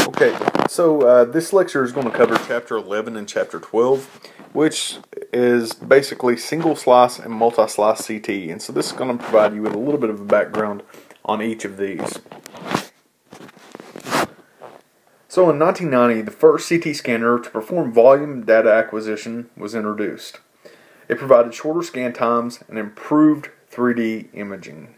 Okay, so this lecture is going to cover Chapter 11 and Chapter 12, which is basically single slice and multi-slice CT. And so this is going to provide you with a little bit of a background on each of these. So in 1990, the first CT scanner to perform volume data acquisition was introduced. It provided shorter scan times and improved 3D imaging.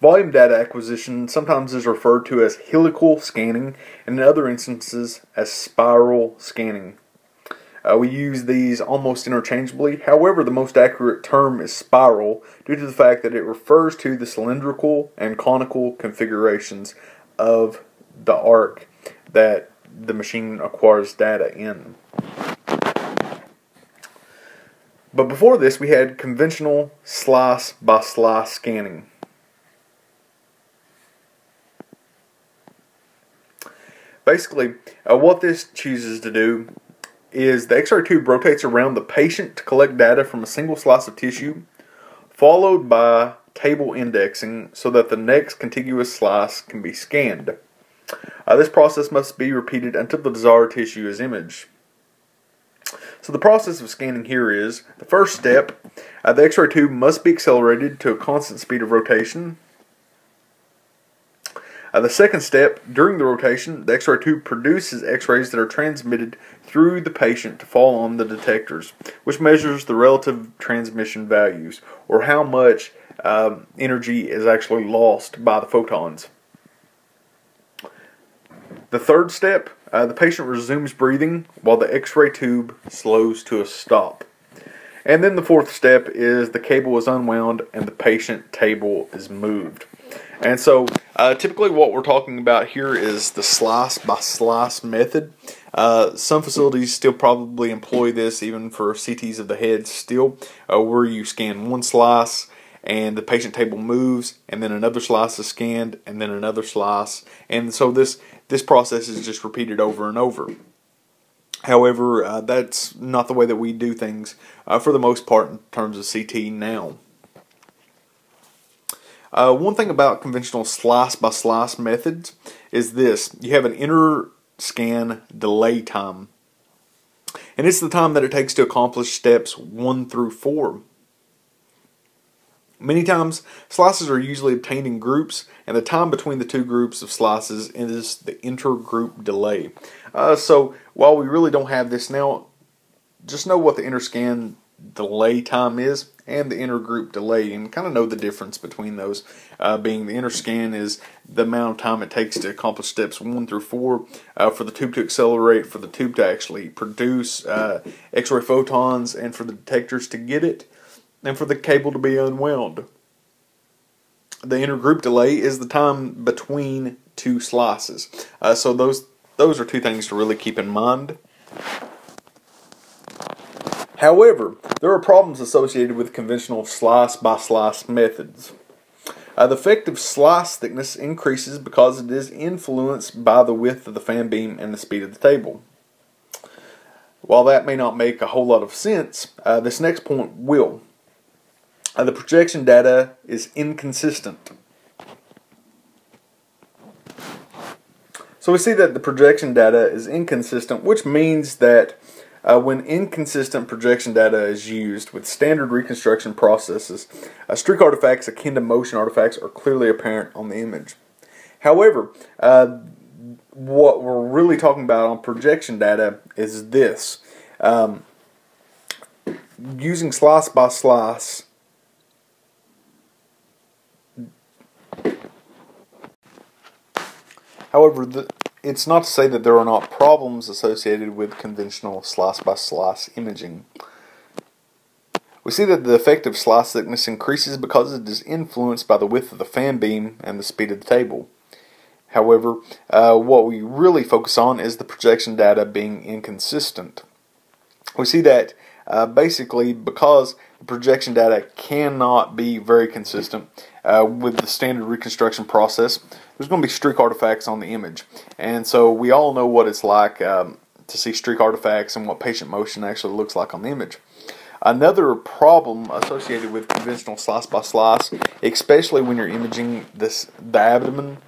Volume data acquisition sometimes is referred to as helical scanning, and in other instances as spiral scanning. We use these almost interchangeably. However, the most accurate term is spiral due to the fact that it refers to the cylindrical and conical configurations of the arc that the machine acquires data in. But before this, we had conventional slice by slice scanning. Basically, what this chooses to do is the X-ray tube rotates around the patient to collect data from a single slice of tissue, followed by table indexing so that the next contiguous slice can be scanned. This process must be repeated until the desired tissue is imaged. So the process of scanning here is, the first step, the X-ray tube must be accelerated to a constant speed of rotation. The second step, during the rotation, the X-ray tube produces X-rays that are transmitted through the patient to fall on the detectors, which measures the relative transmission values, or how much energy is actually lost by the photons. The third step, the patient resumes breathing while the X-ray tube slows to a stop. And then the fourth step is the cable is unwound and the patient table is moved. And so typically what we're talking about here is the slice by slice method. Some facilities still probably employ this even for CTs of the head still, where you scan one slice and the patient table moves, and then another slice is scanned, and then another slice. And so this process is just repeated over and over. However, that's not the way that we do things for the most part in terms of CT now. One thing about conventional slice by slice methods is this: you have an inter scan delay time, and it's the time that it takes to accomplish steps 1 through 4. Many times slices are usually obtained in groups, and the time between the two groups of slices is the intergroup delay. So while we really don't have this now, just know what the interscan delay time is and the intergroup delay, and kind of know the difference between those. Being the interscan is the amount of time it takes to accomplish steps 1 through 4 for the tube to accelerate, for the tube to actually produce X-ray photons, and for the detectors to get it, and for the cable to be unwound. The intergroup delay is the time between two slices. So those are two things to really keep in mind. However, there are problems associated with conventional slice by slice methods. The effective slice thickness increases because it is influenced by the width of the fan beam and the speed of the table. While that may not make a whole lot of sense, this next point will. The projection data is inconsistent. So we see that the projection data is inconsistent, which means that when inconsistent projection data is used with standard reconstruction processes, streak artifacts akin to motion artifacts are clearly apparent on the image. However, what we're really talking about on projection data is this. Using slice by slice, however, it's not to say that there are not problems associated with conventional slice-by-slice imaging. We see that the effective slice thickness increases because it is influenced by the width of the fan beam and the speed of the table. However, what we really focus on is the projection data being inconsistent. We see that basically because the projection data cannot be very consistent with the standard reconstruction process, there's going to be streak artifacts on the image. And so we all know what it's like to see streak artifacts and what patient motion actually looks like on the image. Another problem associated with conventional slice by slice, especially when you're imaging the abdomen,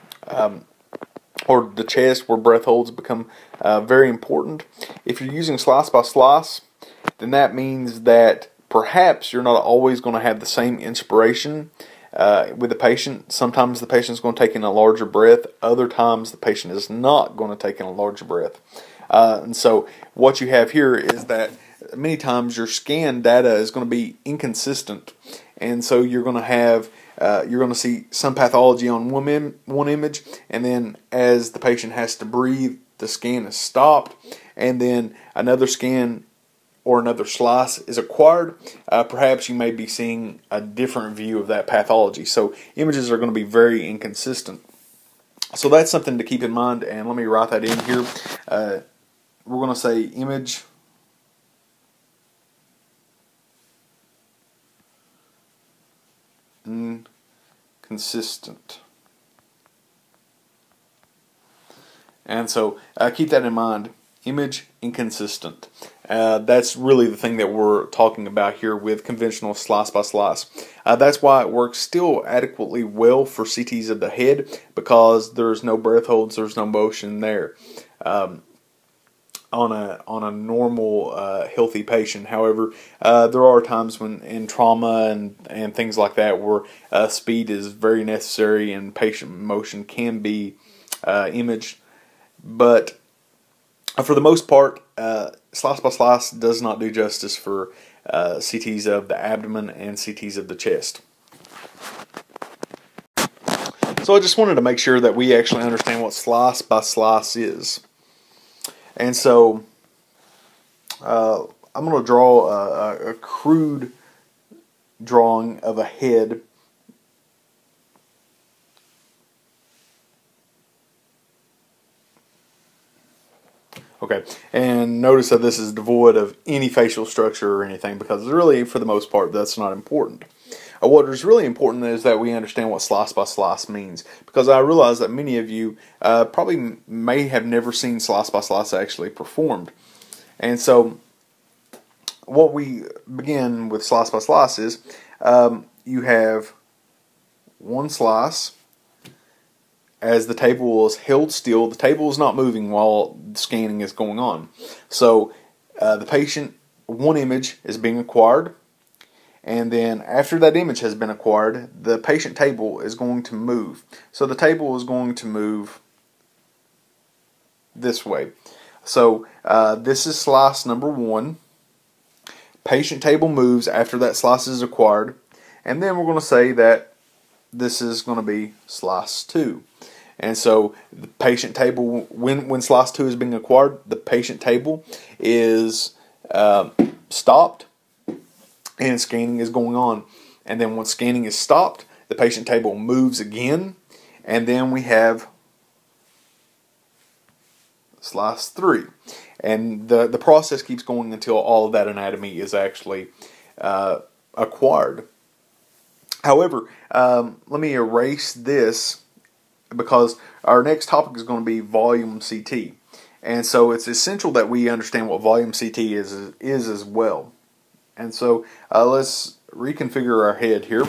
or the chest where breath holds become very important. If you're using slice by slice, then that means that perhaps you're not always going to have the same inspiration with the patient. Sometimes the patient is going to take in a larger breath. Other times the patient is not going to take in a larger breath. And so what you have here is that many times your scan data is going to be inconsistent. And so you're going to have you're going to see some pathology on one image, and then as the patient has to breathe, the scan is stopped, and then another scan or another slice is acquired. Perhaps you may be seeing a different view of that pathology. So images are going to be very inconsistent. So that's something to keep in mind, and let me write that in here. We're going to say image inconsistent. And so keep that in mind. Image inconsistent. That's really the thing that we're talking about here with conventional slice by slice. That's why it works still adequately well for CTs of the head, because there's no breath holds, there's no motion there. On a normal healthy patient. However, there are times when in trauma and things like that where speed is very necessary and patient motion can be imaged. But for the most part, slice by slice does not do justice for CTs of the abdomen and CTs of the chest. So I just wanted to make sure that we actually understand what slice by slice is. And so I'm going to draw a crude drawing of a head. Okay, and notice that this is devoid of any facial structure or anything, because really, for the most part, that's not important. What is really important is that we understand what slice by slice means, because I realize that many of you probably may have never seen slice by slice actually performed. And so what we begin with slice by slice is you have one slice. As the table is held still, the table is not moving while the scanning is going on. So the patient, one image is being acquired, and then after that image has been acquired, the patient table is going to move. So the table is going to move this way. So this is slice number 1. Patient table moves after that slice is acquired, and then we're going to say that this is going to be slice 2. And so the patient table, when slice 2 is being acquired, the patient table is stopped and scanning is going on. And then once scanning is stopped, the patient table moves again, and then we have slice 3. And the process keeps going until all of that anatomy is actually acquired. However, let me erase this, because our next topic is going to be volume CT. And so it's essential that we understand what volume CT is as well. And so let's reconfigure our head here.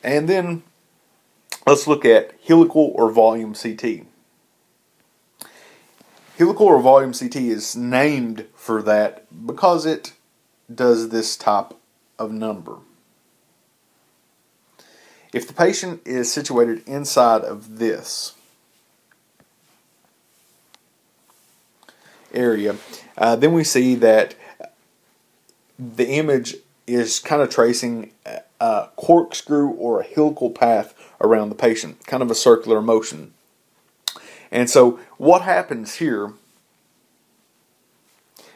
And then let's look at helical or volume CT. Helical or volume CT is named for that because it does this type of number. If the patient is situated inside of this area, then we see that the image is kind of tracing a corkscrew or a helical path around the patient, kind of a circular motion. And so what happens here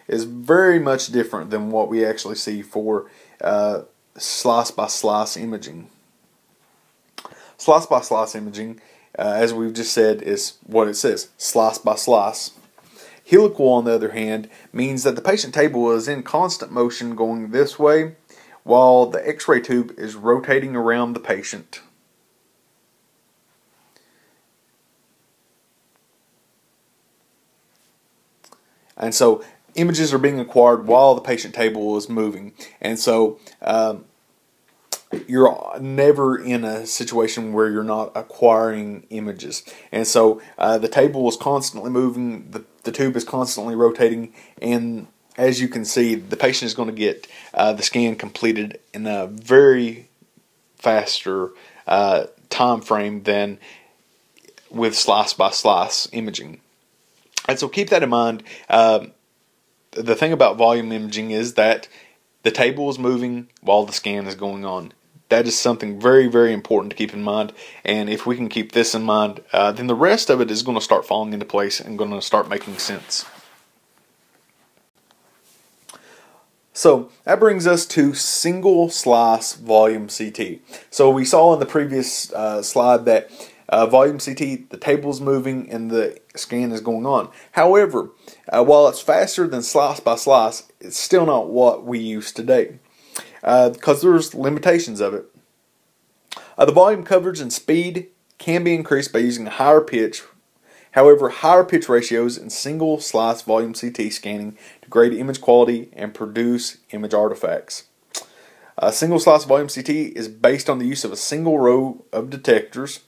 is very much different than what we actually see for slice by slice imaging. Slice by slice imaging, as we've just said, is what it says, slice by slice. Helical, on the other hand, means that the patient table is in constant motion going this way, while the X-ray tube is rotating around the patient. And so images are being acquired while the patient table is moving. And so you're never in a situation where you're not acquiring images. And so the table is constantly moving, the tube is constantly rotating, and as you can see, the patient is going to get the scan completed in a very faster time frame than with slice by slice imaging. And so keep that in mind. The thing about volume imaging is that the table is moving while the scan is going on. That is something very, very important to keep in mind. And if we can keep this in mind, then the rest of it is going to start falling into place and going to start making sense. So that brings us to single slice volume CT. So we saw in the previous slide that volume CT, the table is moving and the scan is going on. However, while it's faster than slice by slice, it's still not what we use today because there's limitations of it. The volume coverage and speed can be increased by using a higher pitch. However, higher pitch ratios in single slice volume CT scanning degrade image quality and produce image artifacts. Single slice volume CT is based on the use of a single row of detectors,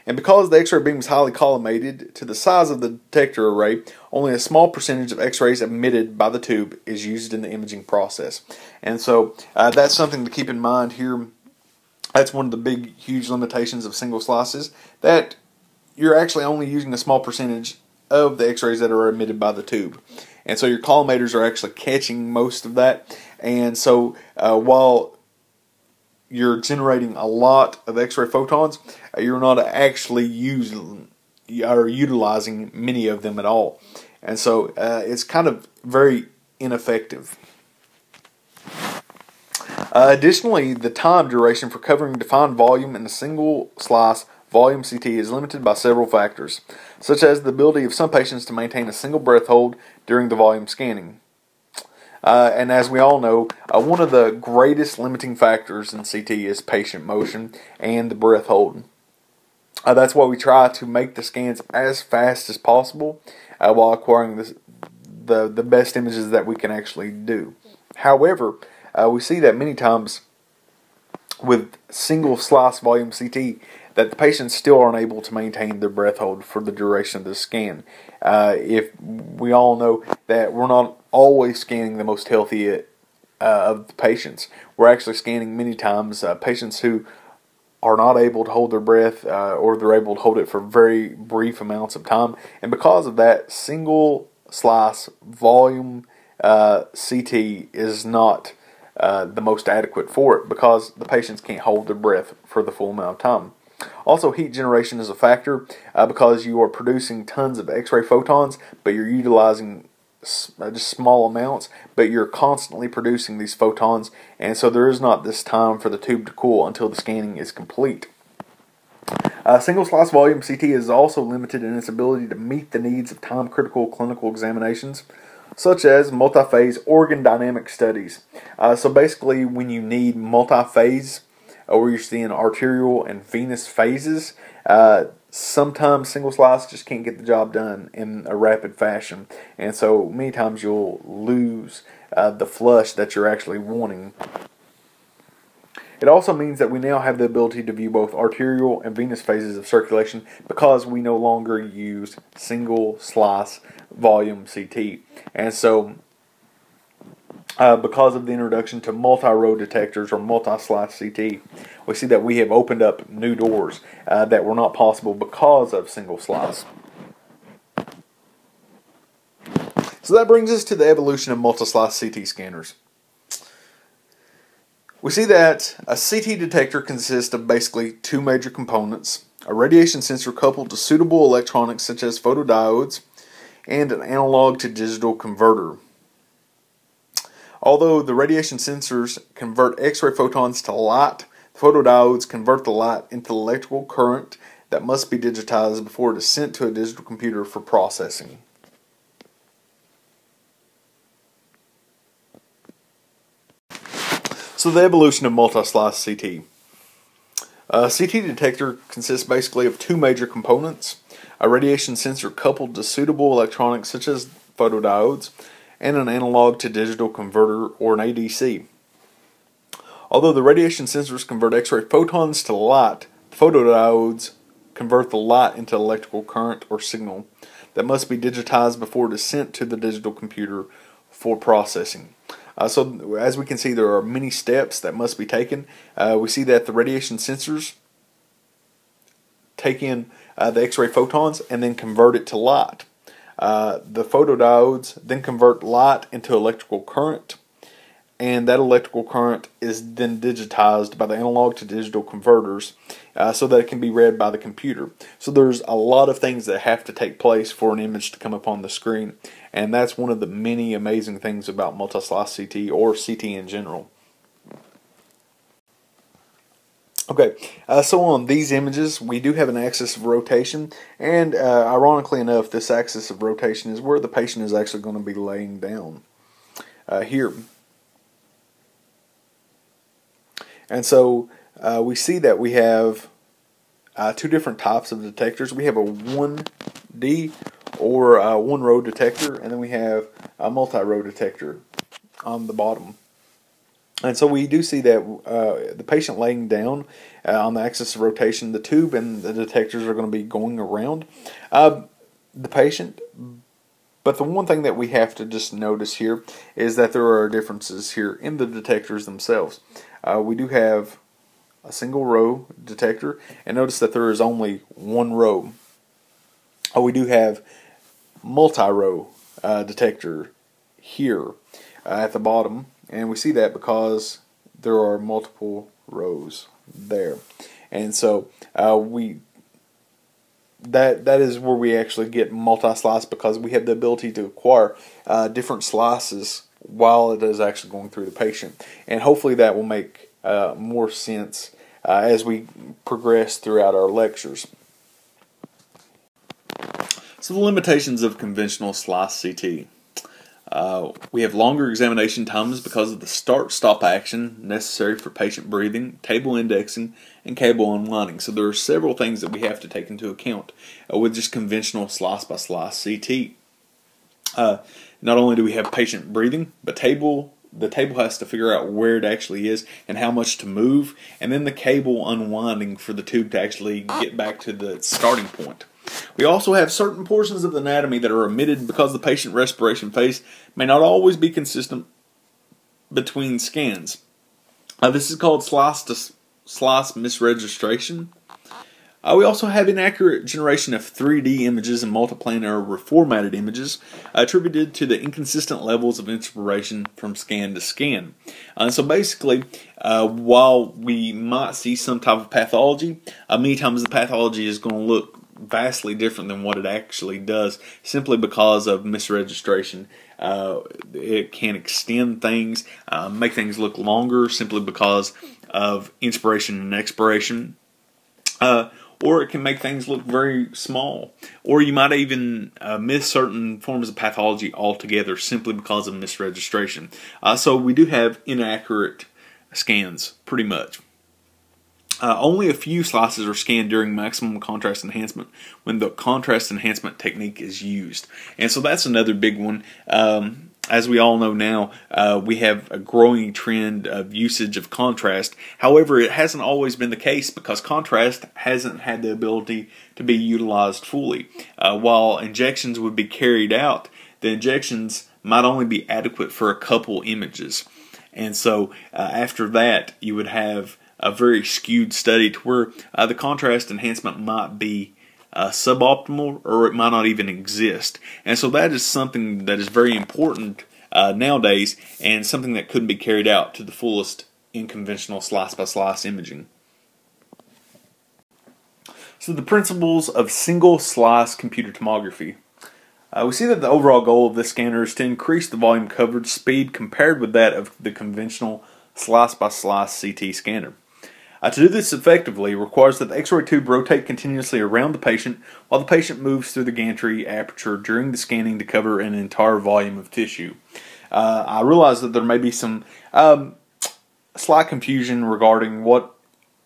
and because the X-ray beam is highly collimated to the size of the detector array, only a small percentage of X-rays emitted by the tube is used in the imaging process. And so that's something to keep in mind here. That's one of the big, huge limitations of single slices, that you're actually only using a small percentage of the X-rays that are emitted by the tube. And so your collimators are actually catching most of that. And so while you're generating a lot of X-ray photons, you're not actually utilizing many of them at all. And so it's kind of very ineffective. Additionally, the time duration for covering defined volume in a single slice volume CT is limited by several factors, such as the ability of some patients to maintain a single breath hold during the volume scanning. And as we all know, one of the greatest limiting factors in CT is patient motion and the breath hold. That's why we try to make the scans as fast as possible while acquiring the best images that we can actually do. However, we see that many times with single slice volume CT that the patients still aren't able to maintain their breath hold for the duration of the scan. If we all know that we're not always scanning the most healthy of the patients, we're actually scanning many times patients who are not able to hold their breath or they're able to hold it for very brief amounts of time. And because of that, single slice volume CT is not the most adequate for it because the patients can't hold their breath for the full amount of time. Also, heat generation is a factor because you are producing tons of X-ray photons, but you're utilizing just small amounts, but you're constantly producing these photons, and so there is not this time for the tube to cool until the scanning is complete. Single slice volume CT is also limited in its ability to meet the needs of time-critical clinical examinations, such as multi-phase organ dynamic studies. So basically, when you need multi-phase, or you're seeing arterial and venous phases, sometimes single slice just can't get the job done in a rapid fashion. And so many times you'll lose the flush that you're actually wanting. It also means that we now have the ability to view both arterial and venous phases of circulation because we no longer use single slice volume CT. And so because of the introduction to multi-row detectors or multi-slice CT, we see that we have opened up new doors that were not possible because of single slice. So that brings us to the evolution of multislice CT scanners. We see that a CT detector consists of basically two major components: a radiation sensor coupled to suitable electronics such as photodiodes, and an analog to digital converter. Although the radiation sensors convert X-ray photons to light, the photodiodes convert the light into electrical current that must be digitized before it is sent to a digital computer for processing. So the evolution of multislice CT. A CT detector consists basically of two major components: a radiation sensor coupled to suitable electronics such as photodiodes, and an analog to digital converter, or an ADC. Although the radiation sensors convert X-ray photons to light, the photodiodes convert the light into electrical current or signal that must be digitized before it is sent to the digital computer for processing. So as we can see, there are many steps that must be taken. We see that the radiation sensors take in the X-ray photons and then convert it to light. The photodiodes then convert light into electrical current, and that electrical current is then digitized by the analog to digital converters so that it can be read by the computer. So there's a lot of things that have to take place for an image to come up on the screen, and that's one of the many amazing things about Multislice CT or CT in general. Okay, so on these images we do have an axis of rotation, and ironically enough, this axis of rotation is where the patient is actually going to be laying down here. And so we see that we have two different types of detectors. We have a 1D or one-row detector, and then we have a multi-row detector on the bottom. And so we do see that the patient laying down on the axis of rotation, the tube and the detectors are going to be going around the patient. But the one thing that we have to just notice here is that there are differences here in the detectors themselves. We do have a single row detector, and notice that there is only one row. We do have multi-row detector here at the bottom, and we see that because there are multiple rows there. And so that is where we actually get multi-slice, because we have the ability to acquire different slices while it is actually going through the patient. And hopefully that will make more sense as we progress throughout our lectures. So the limitations of conventional slice CT. We have longer examination times because of the start-stop action necessary for patient breathing, table indexing, and cable unwinding. So there are several things that we have to take into account with just conventional slice-by-slice CT. Not only do we have patient breathing, but the table has to figure out where it actually is and how much to move, and then the cable unwinding for the tube to actually get back to the starting point. We also have certain portions of the anatomy that are omitted because the patient respiration phase may not always be consistent between scans. This is called slice-to-slice misregistration. We also have inaccurate generation of 3D images and multiplanar reformatted images attributed to the inconsistent levels of inspiration from scan to scan. So basically, while we might see some type of pathology, many times the pathology is going to look vastly different than what it actually does, simply because of misregistration. It can extend things, make things look longer simply because of inspiration and expiration. Or it can make things look very small. Or you might even miss certain forms of pathology altogether simply because of misregistration. So we do have inaccurate scans, pretty much. Only a few slices are scanned during maximum contrast enhancement when the contrast enhancement technique is used. And so that's another big one. As we all know now, we have a growing trend of usage of contrast. However, it hasn't always been the case because contrast hasn't had the ability to be utilized fully. While injections would be carried out, the injections might only be adequate for a couple images. And so after that, you would have a very skewed study to where the contrast enhancement might be suboptimal, or it might not even exist. And so that is something that is very important nowadays, and something that couldn't be carried out to the fullest in conventional slice-by-slice imaging. So the principles of single-slice computer tomography. We see that the overall goal of this scanner is to increase the volume coverage speed compared with that of the conventional slice-by-slice CT scanner. To do this effectively requires that the X-ray tube rotate continuously around the patient while the patient moves through the gantry aperture during the scanning to cover an entire volume of tissue. I realize that there may be some slight confusion regarding what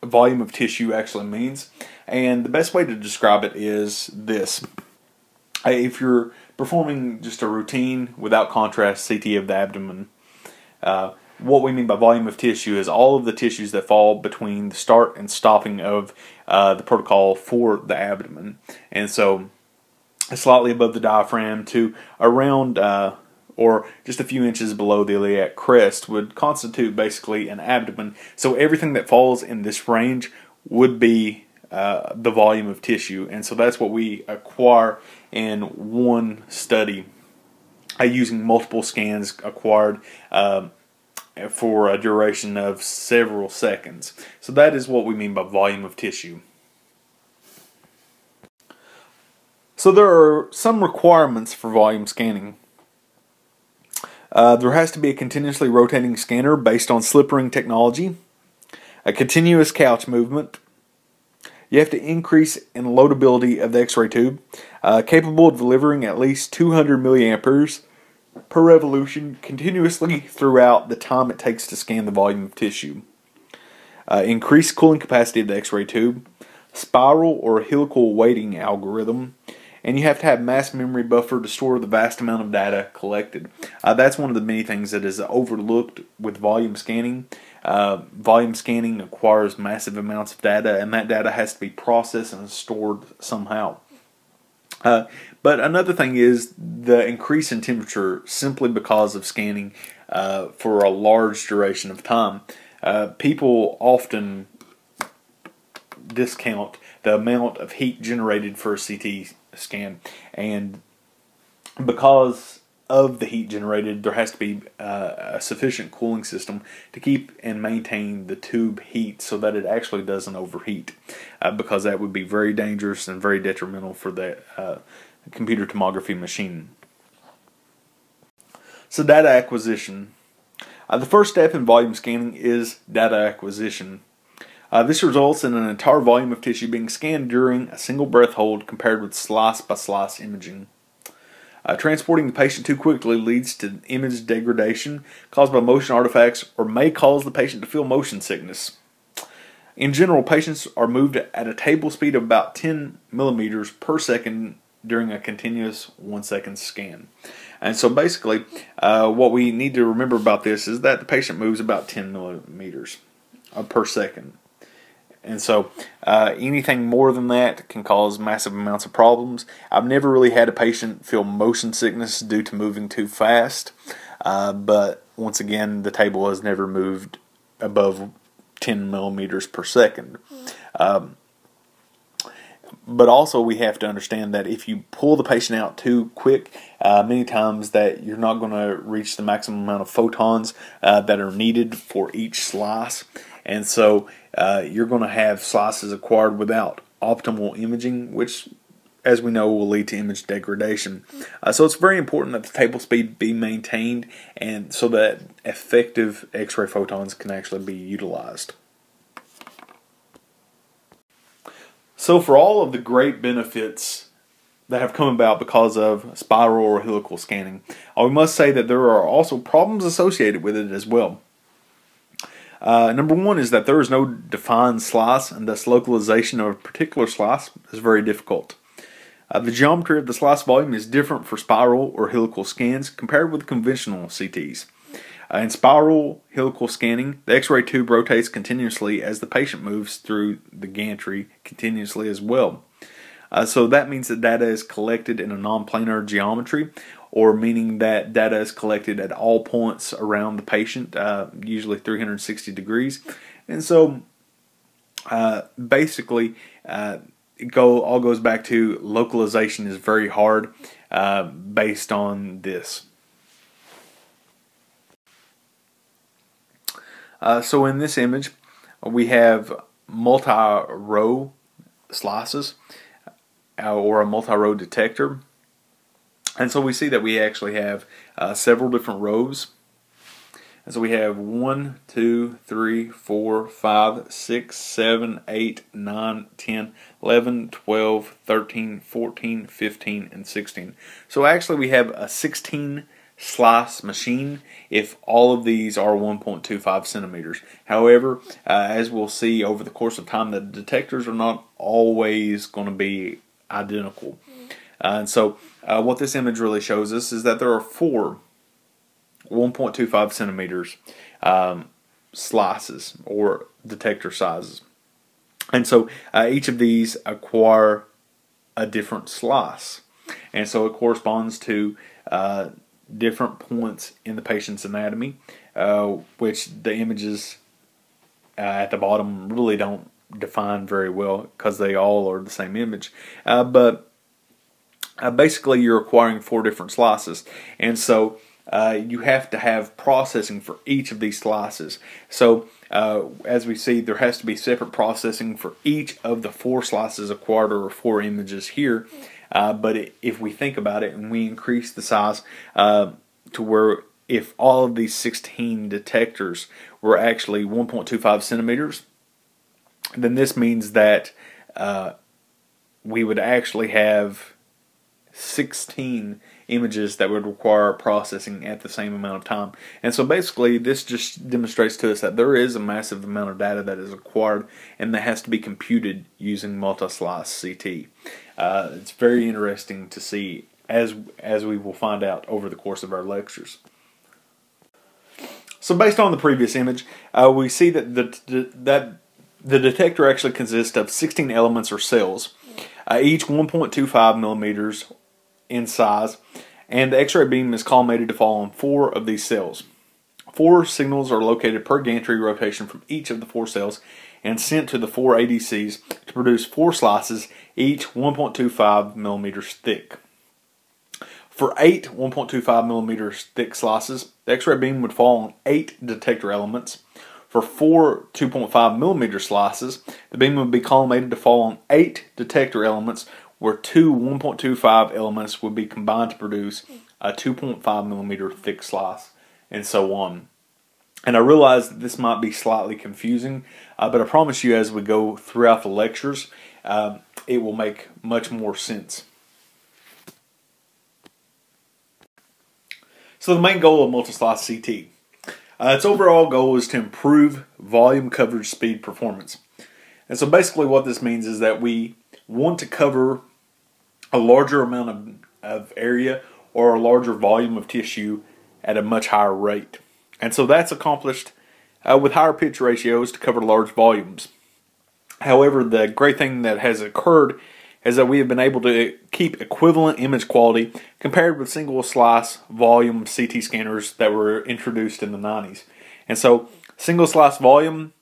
volume of tissue actually means, and the best way to describe it is this. If you're performing just a routine without contrast CT of the abdomen, what we mean by volume of tissue is all of the tissues that fall between the start and stopping of the protocol for the abdomen. And so slightly above the diaphragm to around or just a few inches below the iliac crest would constitute basically an abdomen. So everything that falls in this range would be the volume of tissue. And so that's what we acquire in one study using multiple scans acquired for a duration of several seconds. So that is what we mean by volume of tissue. So there are some requirements for volume scanning. There has to be a continuously rotating scanner based on slip ring technology, a continuous couch movement. You have to increase in loadability of the X-ray tube, capable of delivering at least 200 milliamperes per revolution continuously throughout the time it takes to scan the volume of tissue. Increased cooling capacity of the X-ray tube, spiral or helical weighting algorithm, and you have to have mass memory buffer to store the vast amount of data collected. That's one of the many things that is overlooked with volume scanning. Volume scanning acquires massive amounts of data, and that data has to be processed and stored somehow. But another thing is the increase in temperature simply because of scanning for a large duration of time. People often discount the amount of heat generated for a CT scan, and because of the heat generated, there has to be a sufficient cooling system to keep and maintain the tube heat so that it actually doesn't overheat, because that would be very dangerous and very detrimental for the computer tomography machine. So data acquisition. The first step in volume scanning is data acquisition. This results in an entire volume of tissue being scanned during a single breath hold compared with slice-by-slice imaging. Transporting the patient too quickly leads to image degradation caused by motion artifacts or may cause the patient to feel motion sickness. In general, patients are moved at a table speed of about 10 millimeters per second during a continuous 1 second scan. And so basically, what we need to remember about this is that the patient moves about 10 millimeters per second. And so anything more than that can cause massive amounts of problems. I've never really had a patient feel motion sickness due to moving too fast. But once again, the table has never moved above 10 millimeters per second. But also we have to understand that if you pull the patient out too quick, many times that you're not going to reach the maximum amount of photons that are needed for each slice. And so you're going to have slices acquired without optimal imaging, which, as we know, will lead to image degradation. So it's very important that the table speed be maintained, and so that effective X-ray photons can actually be utilized. So for all of the great benefits that have come about because of spiral or helical scanning, we must say that there are also problems associated with it as well. Number one is that there is no defined slice, and thus localization of a particular slice is very difficult. The geometry of the slice volume is different for spiral or helical scans compared with conventional CTs. In spiral helical scanning, the X-ray tube rotates continuously as the patient moves through the gantry continuously as well. So that means that data is collected in a non-planar geometry, or meaning that data is collected at all points around the patient, usually 360 degrees. And so basically it all goes back to localization is very hard based on this. So in this image, we have multi-row slices or a multi-row detector. And so we see that we actually have several different rows. And so we have 1, 2, 3, 4, 5, 6, 7, 8, 9, 10, 11, 12, 13, 14, 15, and 16. So actually we have a 16 slice machine if all of these are 1.25 centimeters. However, as we'll see over the course of time, the detectors are not always going to be identical. And so what this image really shows us is that there are 4 1.25 centimeters slices or detector sizes. And so each of these acquire a different slice. And so it corresponds to different points in the patient's anatomy, which the images at the bottom really don't define very well because they all are the same image. But basically you're acquiring 4 different slices. And so you have to have processing for each of these slices. So as we see, there has to be separate processing for each of the 4 slices acquired, or 4 images here. But if we think about it and we increase the size to where if all of these 16 detectors were actually 1.25 centimeters, then this means that we would actually have 16 images that would require processing at the same amount of time. And so basically this just demonstrates to us that there is a massive amount of data that is acquired and that has to be computed using Multislice CT. It's very interesting to see, as we will find out over the course of our lectures. So based on the previous image, we see that the detector actually consists of 16 elements or cells, each 1.25 millimeters in size, and the X-ray beam is collimated to fall on 4 of these cells. 4 signals are located per gantry rotation from each of the 4 cells and sent to the 4 ADCs to produce 4 slices, each 1.25 millimeters thick. For 8 1.25 millimeters thick slices, the X-ray beam would fall on 8 detector elements. For 4 2.5 millimeter slices, the beam would be collimated to fall on 8 detector elements, where 2 1.25 elements would be combined to produce a 2.5 millimeter thick slice, and so on. And I realize that this might be slightly confusing, but I promise you as we go throughout the lectures, it will make much more sense. So the main goal of Multislice CT. Its overall goal is to improve volume, coverage, speed, performance. And so basically what this means is that we want to cover a larger amount of area or a larger volume of tissue at a much higher rate. And so that's accomplished with higher pitch ratios to cover large volumes. However, the great thing that has occurred is that we have been able to keep equivalent image quality compared with single slice volume CT scanners that were introduced in the 90s. And so single slice volume,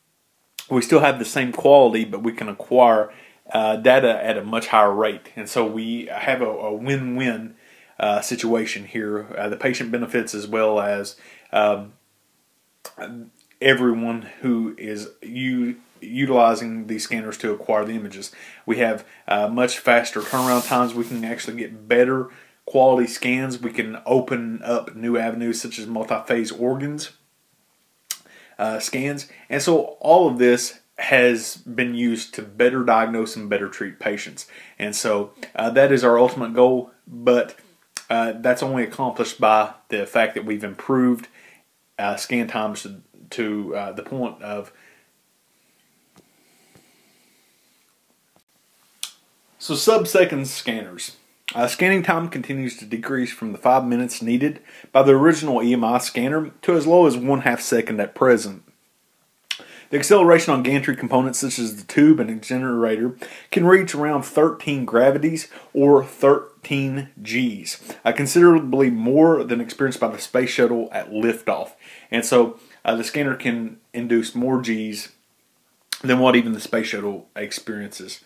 we still have the same quality, but we can acquire data at a much higher rate. And so we have a win-win situation here. The patient benefits as well as everyone who is utilizing these scanners to acquire the images. We have much faster turnaround times. We can actually get better quality scans. We can open up new avenues such as multi-phase organs scans. And so all of this has been used to better diagnose and better treat patients. And so that is our ultimate goal, but that's only accomplished by the fact that we've improved scan times to the point of. So subsecond scanners. Scanning time continues to decrease from the 5 minutes needed by the original EMI scanner to as low as 1/2 second at present. The acceleration on gantry components such as the tube and generator can reach around 13 gravities or 13 Gs, considerably more than experienced by the space shuttle at liftoff. And so the scanner can induce more Gs than what even the space shuttle experiences.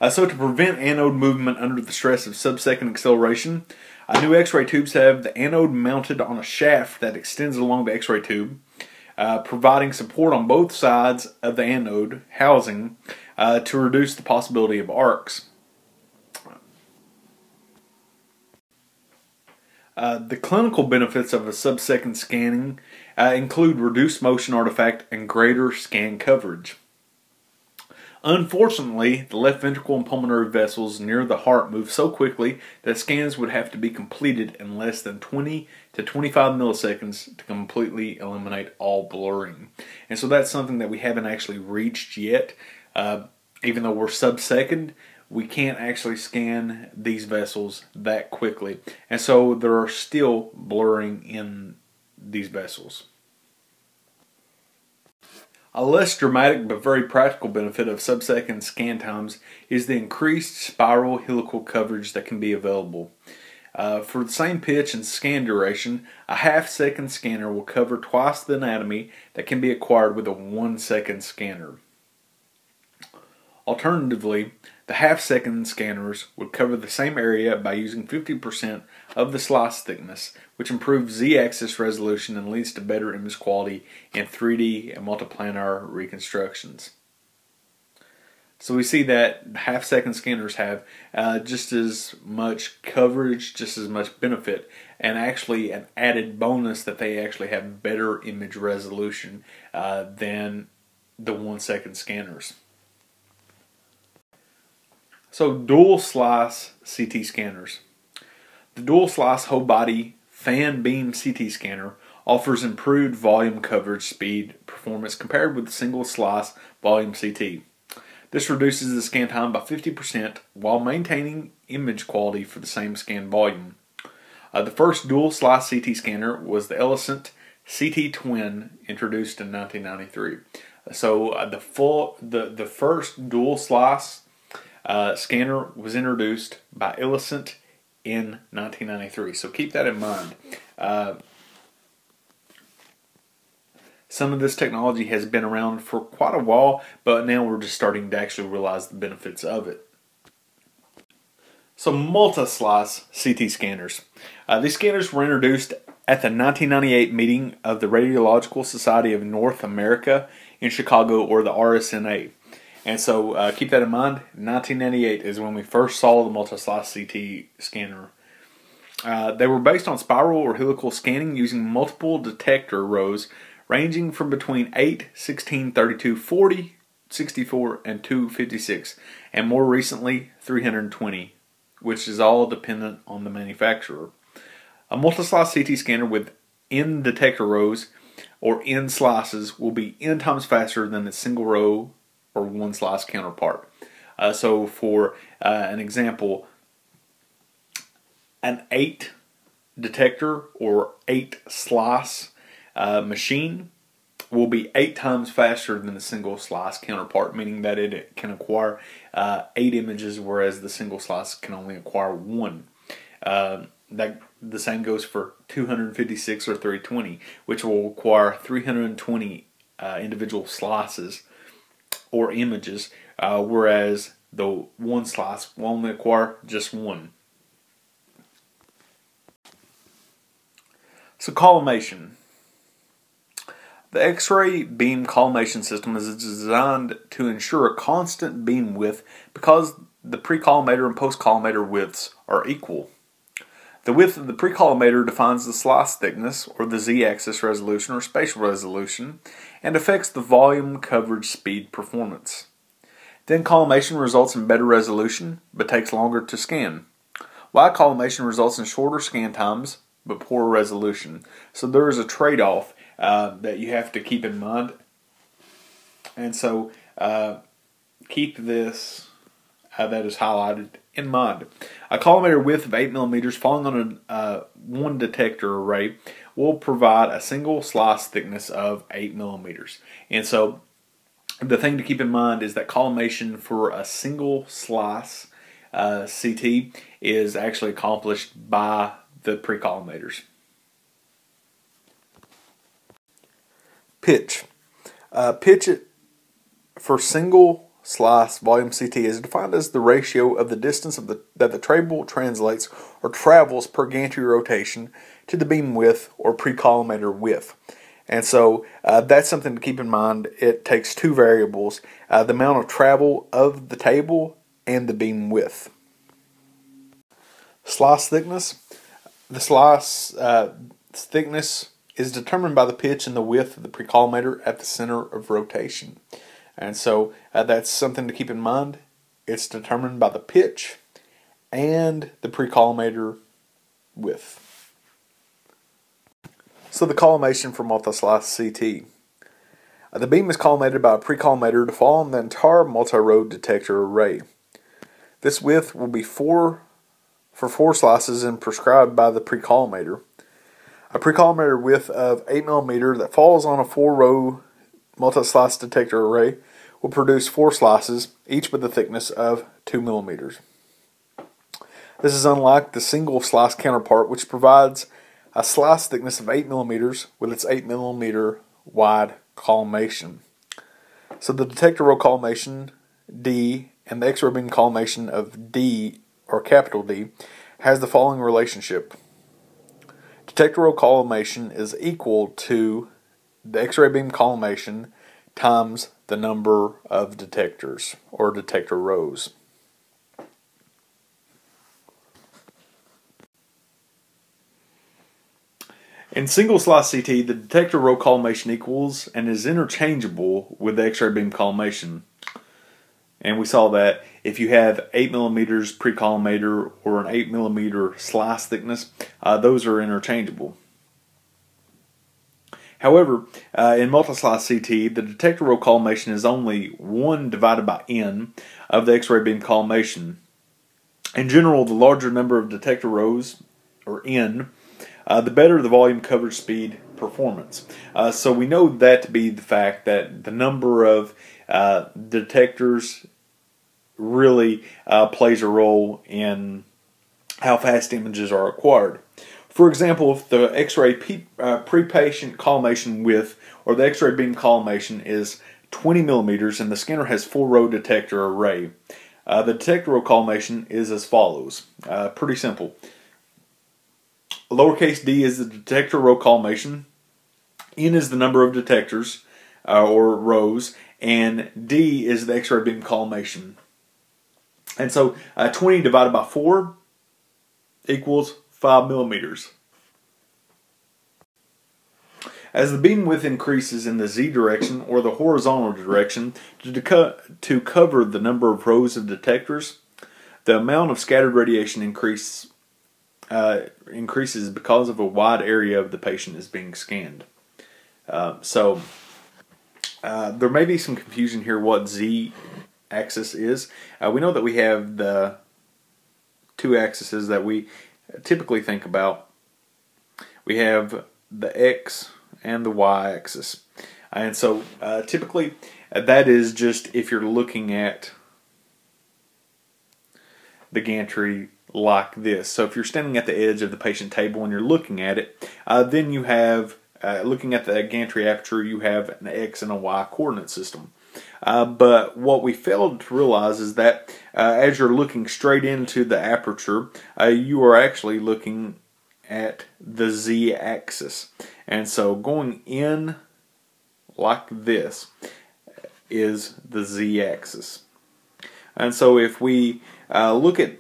So to prevent anode movement under the stress of subsecond acceleration, new X-ray tubes have the anode mounted on a shaft that extends along the X-ray tube, providing support on both sides of the anode housing to reduce the possibility of arcs. The clinical benefits of a subsecond scanning include reduced motion artifact and greater scan coverage. Unfortunately, the left ventricle and pulmonary vessels near the heart move so quickly that scans would have to be completed in less than 20 to 25 milliseconds to completely eliminate all blurring. And so that's something that we haven't actually reached yet. Even though we're subsecond, we can't actually scan these vessels that quickly. And so there are still blurring in these vessels. A less dramatic but very practical benefit of subsecond scan times is the increased spiral helical coverage that can be available. For the same pitch and scan duration, a half-second scanner will cover twice the anatomy that can be acquired with a 1-second scanner. Alternatively, the half-second scanners would cover the same area by using 50% of the slice thickness, which improves Z-axis resolution and leads to better image quality in 3D and multiplanar reconstructions. So we see that half-second scanners have just as much coverage, just as much benefit, and actually an added bonus that they actually have better image resolution than the 1-second scanners. So dual slice CT scanners. The dual slice whole body fan beam CT scanner offers improved volume coverage speed performance compared with single slice volume CT. This reduces the scan time by 50% while maintaining image quality for the same scan volume. The first dual slice CT scanner was the Ellicent CT Twin, introduced in 1993. So the first dual slice scanner was introduced by Ellicent in 1993. So keep that in mind. Some of this technology has been around for quite a while, but now we're just starting to actually realize the benefits of it. So Multislice CT scanners. These scanners were introduced at the 1998 meeting of the Radiological Society of North America in Chicago, or the RSNA. And so keep that in mind. 1998 is when we first saw the Multislice CT scanner. They were based on spiral or helical scanning using multiple detector rows ranging from between 8, 16, 32, 40, 64, and 256, and more recently 320, which is all dependent on the manufacturer. A Multislice CT scanner with N detector rows or N slices will be N times faster than its single row or 1 slice counterpart. So for an example, an 8 detector or 8 slice machine will be 8 times faster than the single slice counterpart, meaning that it can acquire 8 images, whereas the single slice can only acquire 1. The same goes for 256 or 320, which will require 320 individual slices or images, whereas the 1 slice will only acquire just 1. So collimation. The X-ray beam collimation system is designed to ensure a constant beam width because the pre-collimator and post-collimator widths are equal. The width of the pre-collimator defines the slice thickness, or the Z-axis resolution or spatial resolution, and affects the volume, coverage, speed, performance. Then collimation results in better resolution, but takes longer to scan. Y collimation results in shorter scan times, but poor resolution. So there is a trade-off that you have to keep in mind. And so keep this that is highlighted in mind. A collimator width of 8 millimeters falling on a 1 detector array will provide a single slice thickness of 8 millimeters. And so the thing to keep in mind is that collimation for a single slice CT is actually accomplished by the pre-collimators. Pitch. Pitch for single slice volume CT is defined as the ratio of the distance that the table translates or travels per gantry rotation to the beam width or pre-collimator width. And so that's something to keep in mind. It takes 2 variables, the amount of travel of the table and the beam width. Slice thickness. The slice thickness is determined by the pitch and the width of the pre-collimator at the center of rotation. And so that's something to keep in mind. It's determined by the pitch and the pre-collimator width. So the collimation for Multislice CT. The beam is collimated by a pre-collimator to fall on the entire multi-row detector array. This width will be 4 for 4 slices and prescribed by the pre-collimator. A pre-collimated width of 8 mm that falls on a 4-row multi-slice detector array will produce 4 slices, each with a thickness of 2 mm. This is unlike the single slice counterpart, which provides a slice thickness of 8 mm with its 8 mm wide collimation. So the detector row collimation D and the X-ray beam collimation of D, or capital D, has the following relationship. Detector row collimation is equal to the X-ray beam collimation times the number of detectors, or detector rows. In single slice CT, the detector row collimation equals and is interchangeable with the X-ray beam collimation. And we saw that if you have 8 mm pre-collimator or an 8 mm slice thickness, those are interchangeable. However, in Multislice CT, the detector row collimation is only 1 divided by n of the X-ray beam collimation. In general, the larger number of detector rows, or n, the better the volume coverage speed performance. So we know that to be the fact that the number of detectors really plays a role in how fast images are acquired. For example, if the X-ray pre-patient collimation width, or the X-ray beam collimation, is 20 mm and the scanner has 4-row detector array, the detector row collimation is as follows. Pretty simple. Lowercase d is the detector row collimation, n is the number of detectors or rows, and d is the X-ray beam collimation. And so 20 divided by 4 equals 5 mm. As the beam width increases in the z direction or the horizontal direction to cover the number of rows of detectors, the amount of scattered radiation increases because of a wide area of the patient is being scanned. So there may be some confusion here what z-axis is. We know that we have the 2 axes that we typically think about. We have the x and the y-axis. And so typically that is just if you're looking at the gantry like this. So if you're standing at the edge of the patient table and you're looking at it, then you have, looking at the gantry aperture, you have an X and a Y coordinate system. But what we failed to realize is that as you're looking straight into the aperture, you are actually looking at the Z-axis. And so going in like this is the Z-axis. And so if we look at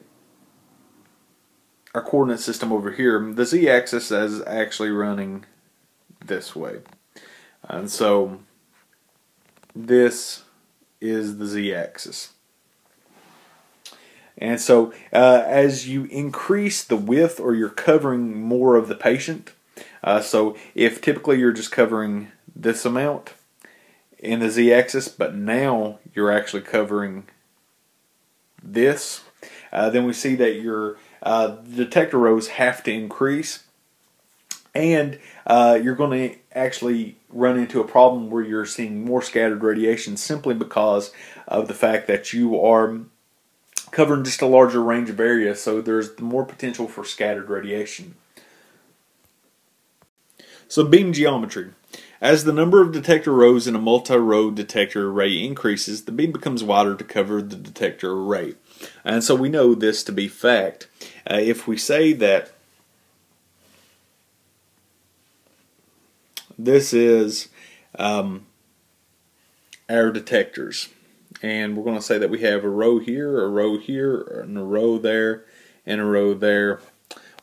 our coordinate system over here, the Z-axis is actually running this way. And so this is the Z-axis. And so as you increase the width, or you're covering more of the patient, so if typically you're just covering this amount in the Z-axis, but now you're actually covering this, then we see that your detector rows have to increase, and you're going to actually run into a problem where you're seeing more scattered radiation simply because of the fact that you are covering just a larger range of area, so there's more potential for scattered radiation. So beam geometry. As the number of detector rows in a multi-row detector array increases, the beam becomes wider to cover the detector array. And so we know this to be fact. If we say that this is our detectors, and we're going to say that we have a row here, and a row there, and a row there.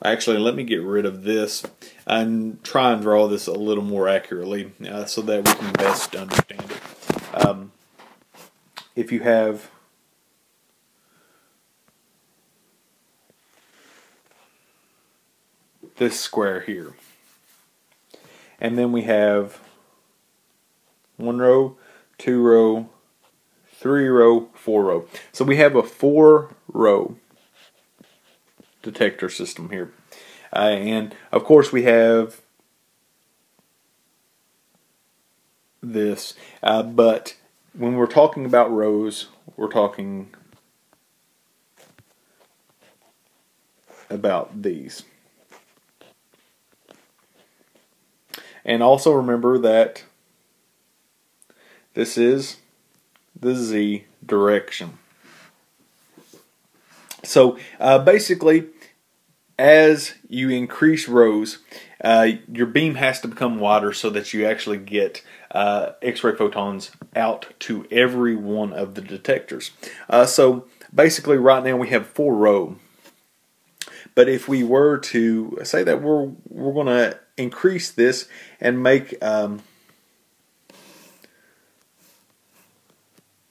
Actually, let me get rid of this and try and draw this a little more accurately so that we can best understand it. If you have this square here, and then we have 1 row, 2 row, 3 row, 4 row. So we have a 4-row detector system here. And of course we have this, but when we're talking about rows, we're talking about these. And also remember that this is the Z direction. So basically, as you increase rows, your beam has to become wider so that you actually get X-ray photons out to every one of the detectors. So basically right now we have 4 rows. But if we were to say that we're going to increase this and make an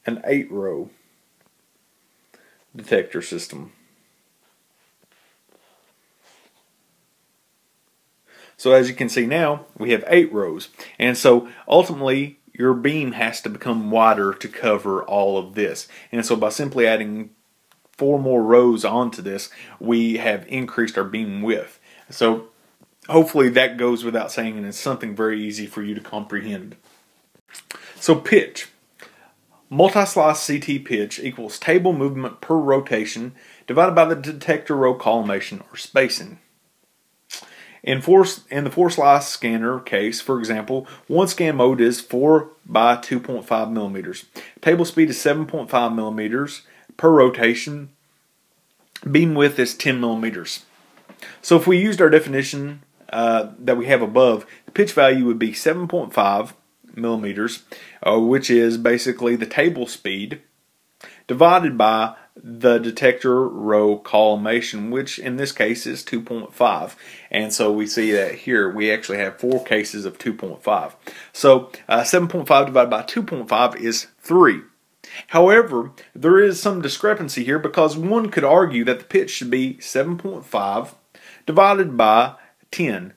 8-row detector system. So as you can see now, we have 8 rows. And so ultimately, your beam has to become wider to cover all of this. And so by simply adding 4 more rows onto this, we have increased our beam width. So hopefully that goes without saying, and it's something very easy for you to comprehend. So pitch. Multislice CT pitch equals table movement per rotation divided by the detector row collimation or spacing. In the 4-slice scanner case, for example, one scan mode is 4 by 2.5 millimeters. Table speed is 7.5 millimeters per rotation. Beam width is 10 millimeters. So if we used our definition that we have above, the pitch value would be 7.5 millimeters, which is basically the table speed, divided by the detector row collimation, which in this case is 2.5. And so we see that here we actually have 4 cases of 2.5. So 7.5 divided by 2.5 is 3. However, there is some discrepancy here because one could argue that the pitch should be 7.5 divided by 10,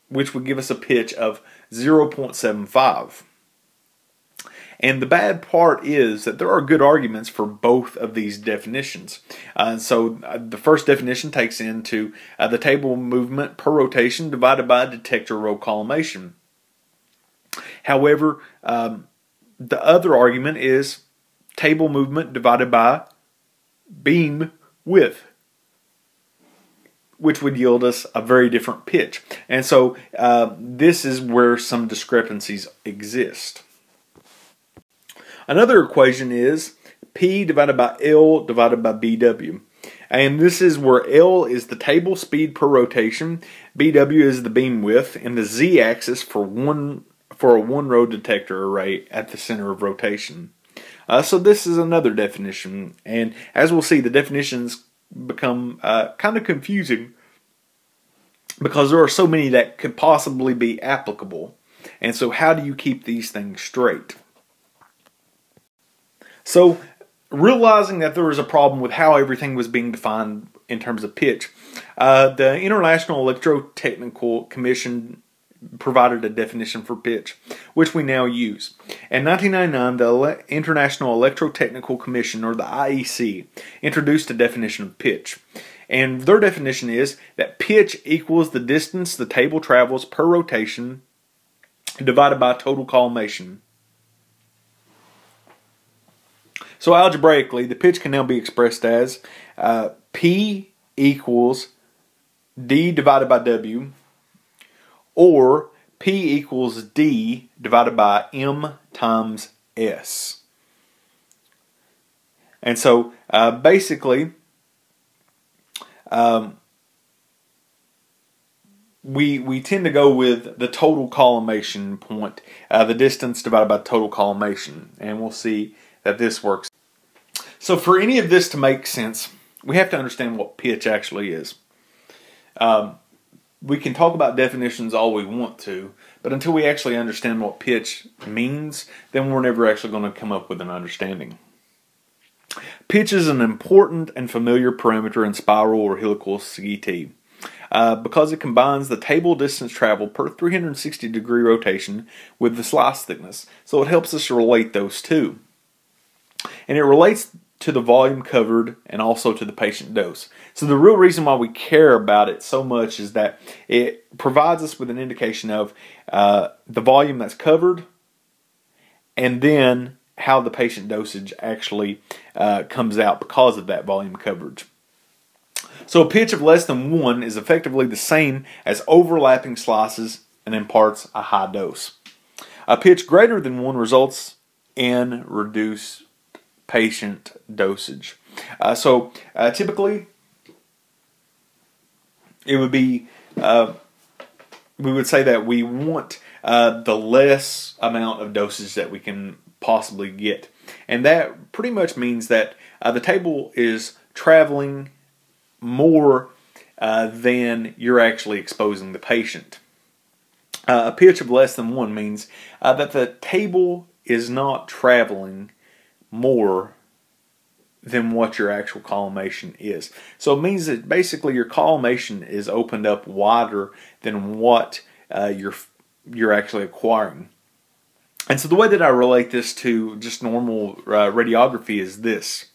which would give us a pitch of 0.75. And the bad part is that there are good arguments for both of these definitions. The first definition takes into the table movement per rotation divided by detector row collimation. However, the other argument is table movement divided by beam width, which would yield us a very different pitch. And so this is where some discrepancies exist. Another equation is P divided by L divided by BW. And this is where L is the table speed per rotation, BW is the beam width, and the Z-axis for a 1-row detector array at the center of rotation. So this is another definition, and as we'll see, the definitions become kind of confusing because there are so many that could possibly be applicable. And so how do you keep these things straight? So realizing that there was a problem with how everything was being defined in terms of pitch, the International Electrotechnical Commission provided a definition for pitch, which we now use. In 1999, the International Electrotechnical Commission, or the IEC, introduced a definition of pitch. And their definition is that pitch equals the distance the table travels per rotation divided by total collimation. So algebraically, the pitch can now be expressed as P equals D divided by W, or P equals D divided by M times S. And so basically, we tend to go with the total collimation point, the distance divided by total collimation, and we'll see that this works. So for any of this to make sense, we have to understand what pitch actually is. We can talk about definitions all we want to, but until we actually understand what pitch means, then we're never actually going to come up with an understanding. Pitch is an important and familiar parameter in spiral or helical CT because it combines the table distance traveled per 360-degree rotation with the slice thickness. So it helps us relate those two. And it relates to the volume covered and also to the patient dose. So the real reason why we care about it so much is that it provides us with an indication of the volume that's covered and then how the patient dosage actually comes out because of that volume coverage. So a pitch of less than 1 is effectively the same as overlapping slices and imparts a high dose. A pitch greater than 1 results in reduced patient dosage. Typically, it would be, we would say that we want the less amount of dosage that we can possibly get. And that pretty much means that the table is traveling more than you're actually exposing the patient. A pitch of less than 1 means that the table is not traveling more than what your actual collimation is. So it means that basically your collimation is opened up wider than what you're actually acquiring. And so the way that I relate this to just normal radiography is this.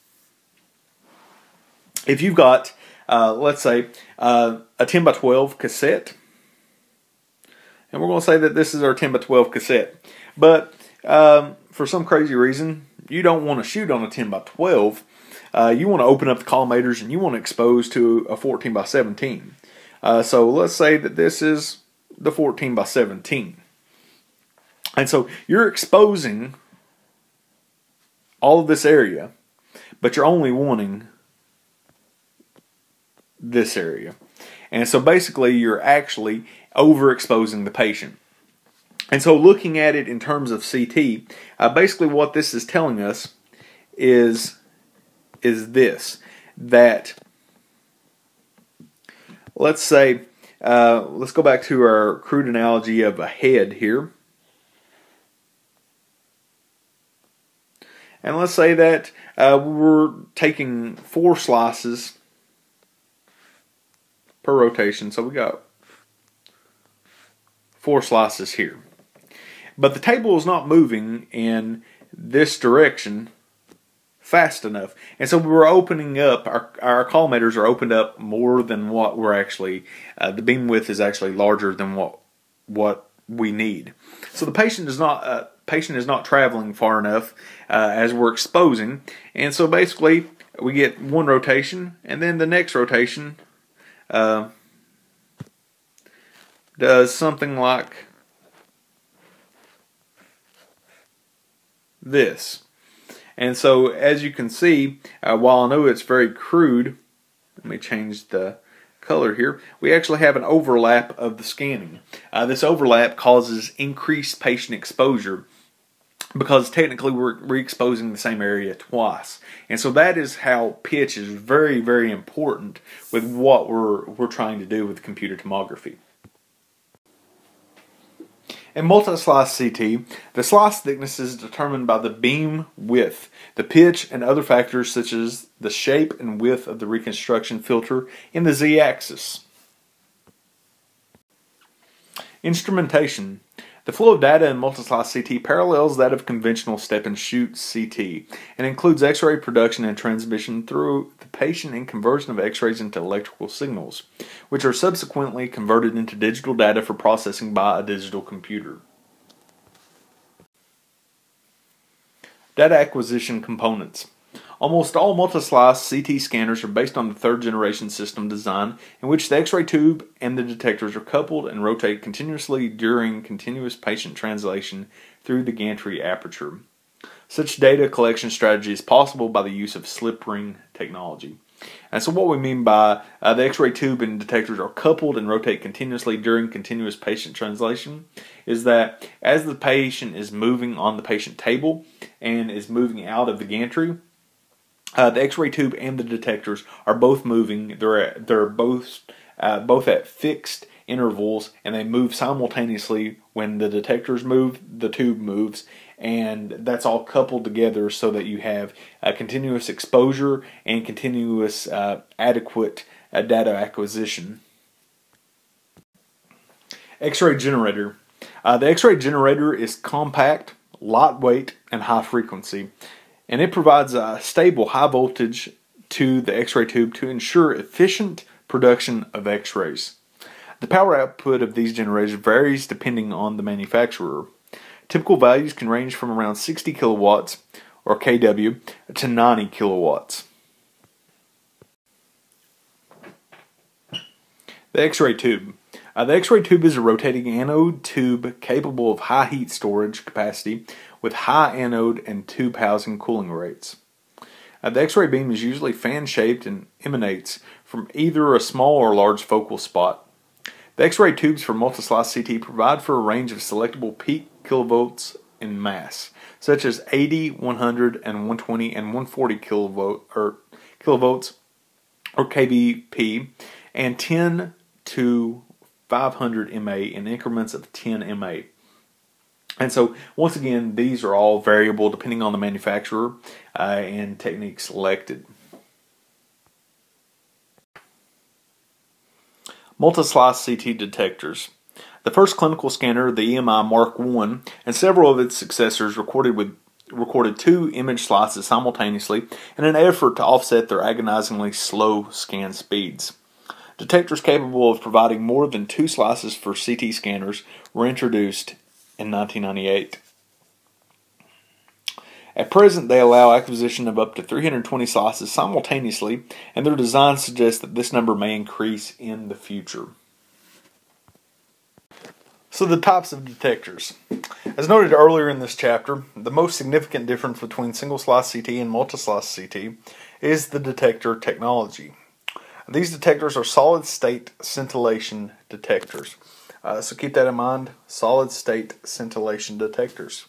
If you've got, let's say, a 10 by 12 cassette, and we're going to say that this is our 10 by 12 cassette, but for some crazy reason, you don't want to shoot on a 10 by 12. You want to open up the collimators and you want to expose to a 14 by 17. So let's say that this is the 14 by 17. And so you're exposing all of this area, but you're only wanting this area. And so basically you're actually overexposing the patient. And so looking at it in terms of CT, basically what this is telling us is this, that let's say, let's go back to our crude analogy of a head here. And let's say that we're taking 4 slices per rotation. So we got 4 slices here. But the table is not moving in this direction fast enough. And so we're opening up, our collimators are opened up more than what we're actually, the beam width is actually larger than what we need. So the patient is not traveling far enough as we're exposing. And so basically we get 1 rotation, and then the next rotation does something like this. And so as you can see, while I know it's very crude, let me change the color here, we actually have an overlap of the scanning. This overlap causes increased patient exposure because technically we're re-exposing the same area twice. And so that is how pitch is very, very important with what we're trying to do with computer tomography. In multislice CT, the slice thickness is determined by the beam width, the pitch, and other factors such as the shape and width of the reconstruction filter in the z-axis. Instrumentation. The flow of data in multislice CT parallels that of conventional step-and-shoot CT and includes X-ray production and transmission through the patient and conversion of X-rays into electrical signals, which are subsequently converted into digital data for processing by a digital computer. Data acquisition components. Almost all multislice CT scanners are based on the 3rd generation system design in which the X-ray tube and the detectors are coupled and rotate continuously during continuous patient translation through the gantry aperture. Such data collection strategy is possible by the use of slip ring technology. And so what we mean by the X-ray tube and detectors are coupled and rotate continuously during continuous patient translation is that as the patient is moving on the patient table and is moving out of the gantry, the X-ray tube and the detectors are both moving. They're both at fixed intervals, and they move simultaneously. When the detectors move, the tube moves, and that's all coupled together so that you have continuous exposure and continuous adequate data acquisition. X-ray generator. The X-ray generator is compact, lightweight, and high frequency. And it provides a stable high voltage to the X-ray tube to ensure efficient production of X-rays. The power output of these generators varies depending on the manufacturer. Typical values can range from around 60 kilowatts, or kW, to 90 kilowatts. The X-ray tube. The X-ray tube is a rotating anode tube capable of high heat storage capacity with high anode and tube housing cooling rates. The X-ray beam is usually fan-shaped and emanates from either a small or large focal spot. The X-ray tubes for Multislice CT provide for a range of selectable peak kilovolts in mass, such as 80, 100, and 120 and 140 kilovolts or kVp, and 10 to 500 mA in increments of 10 mA. And so, once again, these are all variable depending on the manufacturer and technique selected. Multislice CT detectors. The first clinical scanner, the EMI Mark I, and several of its successors recorded 2 image slices simultaneously in an effort to offset their agonizingly slow scan speeds. Detectors capable of providing more than 2 slices for CT scanners were introduced in 1998. At present, they allow acquisition of up to 320 slices simultaneously, and their design suggests that this number may increase in the future. So the types of detectors. As noted earlier in this chapter, the most significant difference between single-slice CT and multi-slice CT is the detector technology. These detectors are solid-state scintillation detectors. So keep that in mind, solid-state scintillation detectors.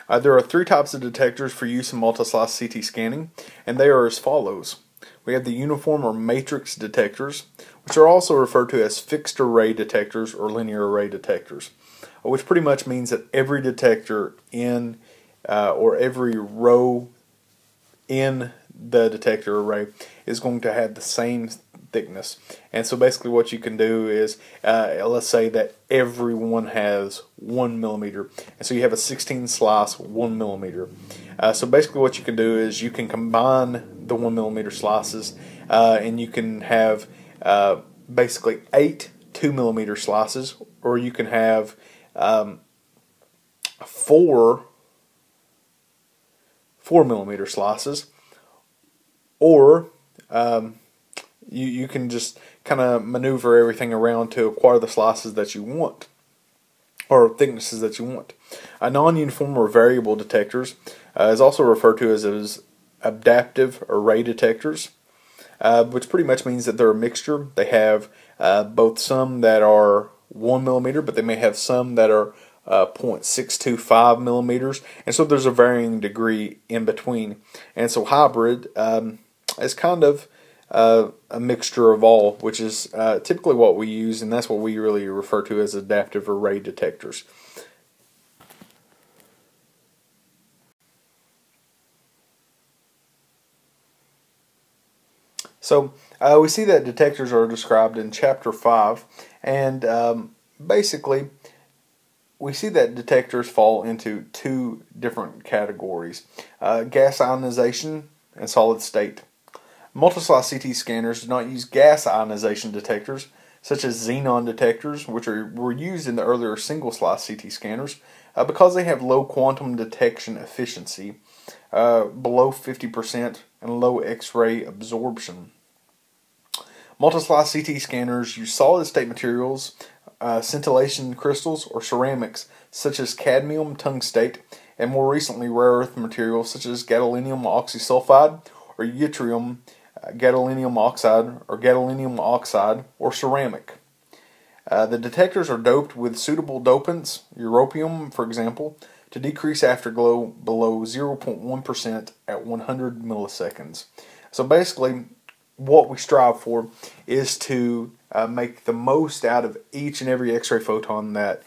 There are 3 types of detectors for use in multislice CT scanning, and they are as follows. We have the uniform or matrix detectors, which are also referred to as fixed array detectors or linear array detectors, which pretty much means that every detector in or every row in the detector array is going to have the same thickness. And so basically what you can do is, let's say that every one has 1 millimeter, and so you have a 16 slice 1 millimeter. So basically what you can do is you can combine the 1 millimeter slices, and you can have basically 8 2 millimeter slices, or you can have 4 4 millimeter slices, or you can just kind of maneuver everything around to acquire the slices that you want, or thicknesses that you want. Non-uniform or variable detectors is also referred to as adaptive array detectors, which pretty much means that they're a mixture. They have both some that are 1 millimeter, but they may have some that are 0.625 millimeters, and so there's a varying degree in between. And so hybrid is kind of a mixture of all, which is typically what we use, and that's what we really refer to as adaptive array detectors. So we see that detectors are described in Chapter 5, and basically we see that detectors fall into 2 different categories, gas ionization and solid state. Multislice CT scanners do not use gas ionization detectors, such as xenon detectors, which were used in the earlier single-slice CT scanners, because they have low quantum detection efficiency, below 50%, and low X-ray absorption. Multislice CT scanners use solid-state materials, scintillation crystals, or ceramics, such as cadmium tungstate, and more recently rare earth materials such as gadolinium oxysulfide or yttrium gadolinium oxide, or ceramic. The detectors are doped with suitable dopants, europium for example, to decrease afterglow below 0.1% at 100 milliseconds. So basically what we strive for is to make the most out of each and every X-ray photon that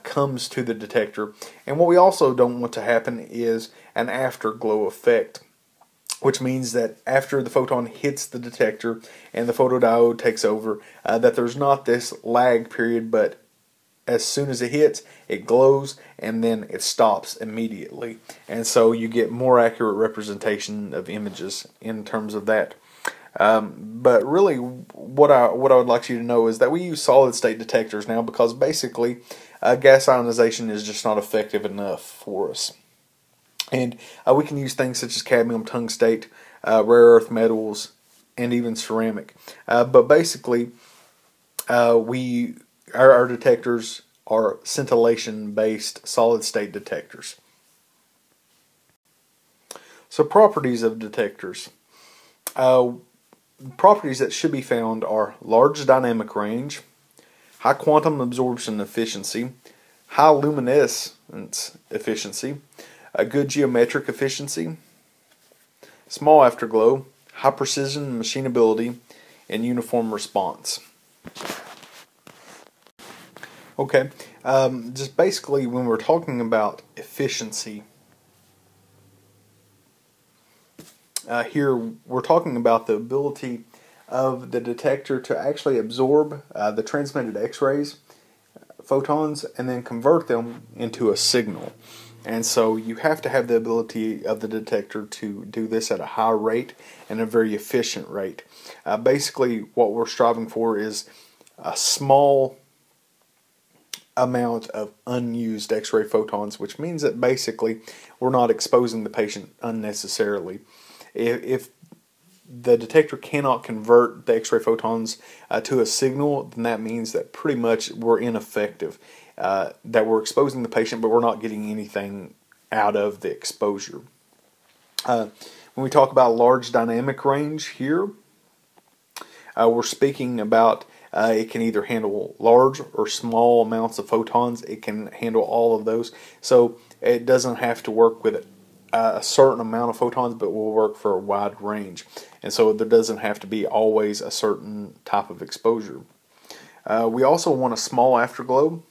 comes to the detector. And what we also don't want to happen is an afterglow effect, which means that after the photon hits the detector and the photodiode takes over, that there's not this lag period, but as soon as it hits, it glows and then it stops immediately. And so you get more accurate representation of images in terms of that. But really, what I would like you to know is that we use solid state detectors now because basically gas ionization is just not effective enough for us. And we can use things such as cadmium tungstate, rare earth metals, and even ceramic. But basically, our detectors are scintillation-based solid-state detectors. So properties of detectors. Properties that should be found are large dynamic range, high quantum absorption efficiency, high luminescence efficiency, a good geometric efficiency, small afterglow, high precision machinability, and uniform response. Okay, just basically when we're talking about efficiency, here we're talking about the ability of the detector to actually absorb the transmitted X-rays, photons, and then convert them into a signal. And so you have to have the ability of the detector to do this at a high rate and a very efficient rate. Basically what we're striving for is a small amount of unused X-ray photons, which means that basically we're not exposing the patient unnecessarily. If the detector cannot convert the X-ray photons to a signal, then that means that pretty much we're ineffective. That we're exposing the patient, but we're not getting anything out of the exposure. When we talk about large dynamic range here, we're speaking about it can either handle large or small amounts of photons. It can handle all of those. So it doesn't have to work with a certain amount of photons, but will work for a wide range. And so there doesn't have to be always a certain type of exposure. We also want a small afterglow.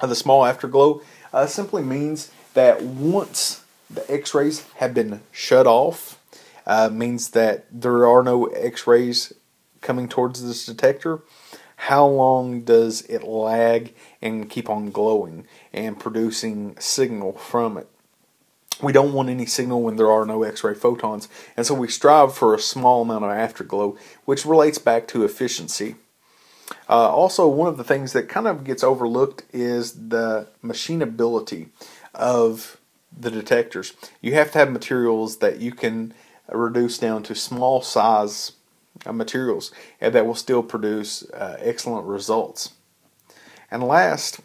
The small afterglow simply means that once the X-rays have been shut off, means that there are no X-rays coming towards this detector. How long does it lag and keep on glowing and producing signal from it? We don't want any signal when there are no X-ray photons, and so we strive for a small amount of afterglow, which relates back to efficiency. Also, one of the things that kind of gets overlooked is the machinability of the detectors. You have to have materials that you can reduce down to small size materials and that will still produce excellent results. And last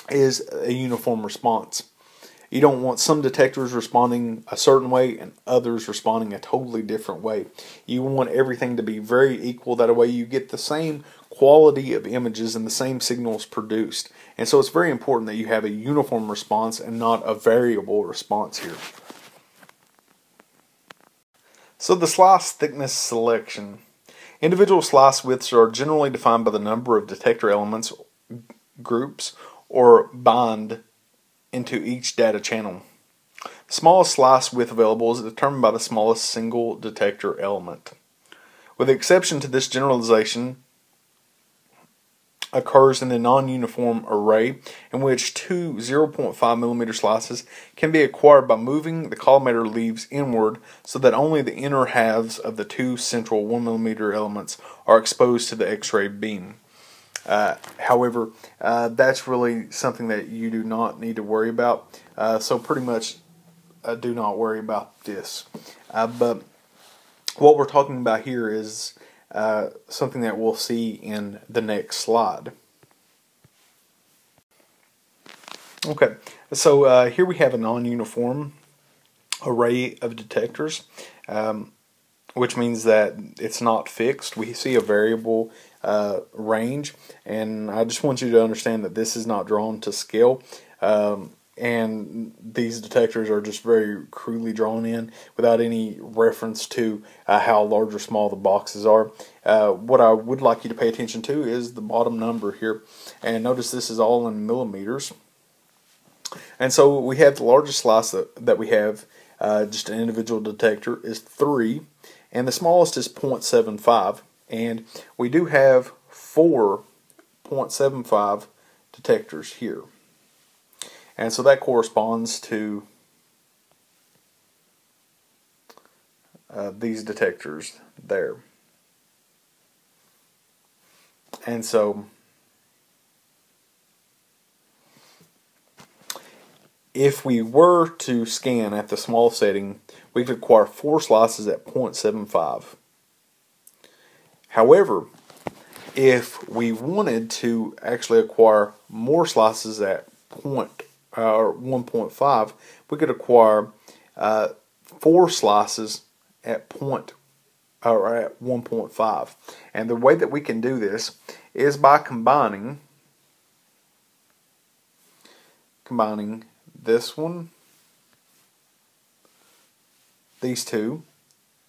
is a uniform response. You don't want some detectors responding a certain way and others responding a totally different way. You want everything to be very equal. That way you get the same quality of images and the same signals produced. And so it's very important that you have a uniform response and not a variable response here. So the slice thickness selection. Individual slice widths are generally defined by the number of detector elements, groups, or bind into each data channel. The smallest slice width available is determined by the smallest single detector element. With the exception to this generalization occurs in the non-uniform array, in which two 0.5 mm slices can be acquired by moving the collimator leaves inward so that only the inner halves of the two central 1 mm elements are exposed to the X-ray beam. However, that's really something that you do not need to worry about, so pretty much do not worry about this. But what we're talking about here is something that we'll see in the next slide. Okay, so here we have a non-uniform array of detectors, which means that it's not fixed. We see a variable range, and I just want you to understand that this is not drawn to scale. And these detectors are just very crudely drawn in without any reference to how large or small the boxes are. What I would like you to pay attention to is the bottom number here, and notice this is all in millimeters. And so we have the largest slice that we have, just an individual detector, is 3, and the smallest is 0.75, and we do have 4 0.75 detectors here. And so that corresponds to these detectors there. And so if we were to scan at the small setting, we could acquire 4 slices at 0.75. However, if we wanted to actually acquire more slices at 1.5, we could acquire 4 slices at 1.5. And the way that we can do this is by combining this one, these two,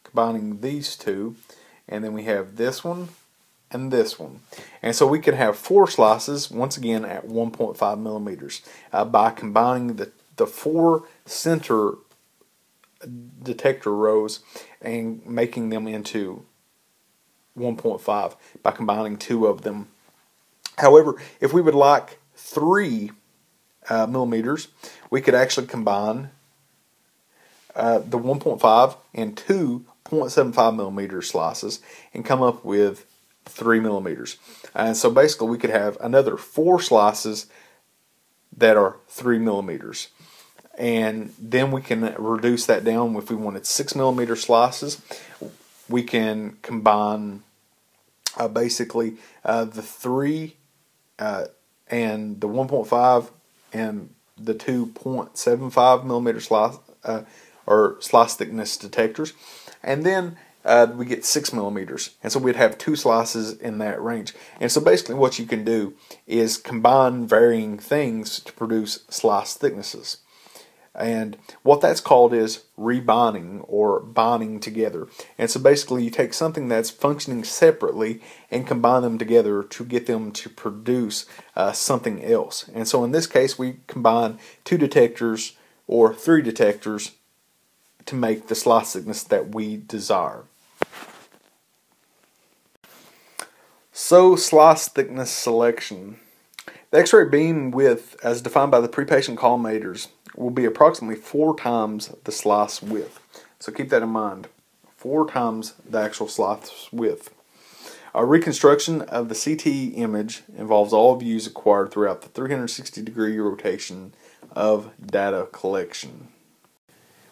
combining these two, and then we have this one and this one. And so we can have 4 slices, once again at 1.5 millimeters, by combining the 4 center detector rows and making them into 1.5 by combining 2 of them. However, if we would like 3 millimeters, we could actually combine the 1.5 and 2 0.75 millimeter slices and come up with 3 millimeters. And so basically we could have another 4 slices that are 3 millimeters. And then we can reduce that down. If we wanted 6 millimeter slices, we can combine basically the 3 and the 1.5 and the 2.75 millimeter slice or slice thickness detectors, and then we get 6 millimeters, and so we'd have 2 slices in that range. And so basically what you can do is combine varying things to produce slice thicknesses. And what that's called is rebonding, or bonding together. And so basically you take something that's functioning separately and combine them together to get them to produce something else. And so in this case we combine 2 detectors or 3 detectors to make the slice thickness that we desire. So slice thickness selection. The X-ray beam width, as defined by the pre-patient collimators, will be approximately 4 times the slice width. So keep that in mind. 4 times the actual slice width. A reconstruction of the CT image involves all views acquired throughout the 360-degree rotation of data collection.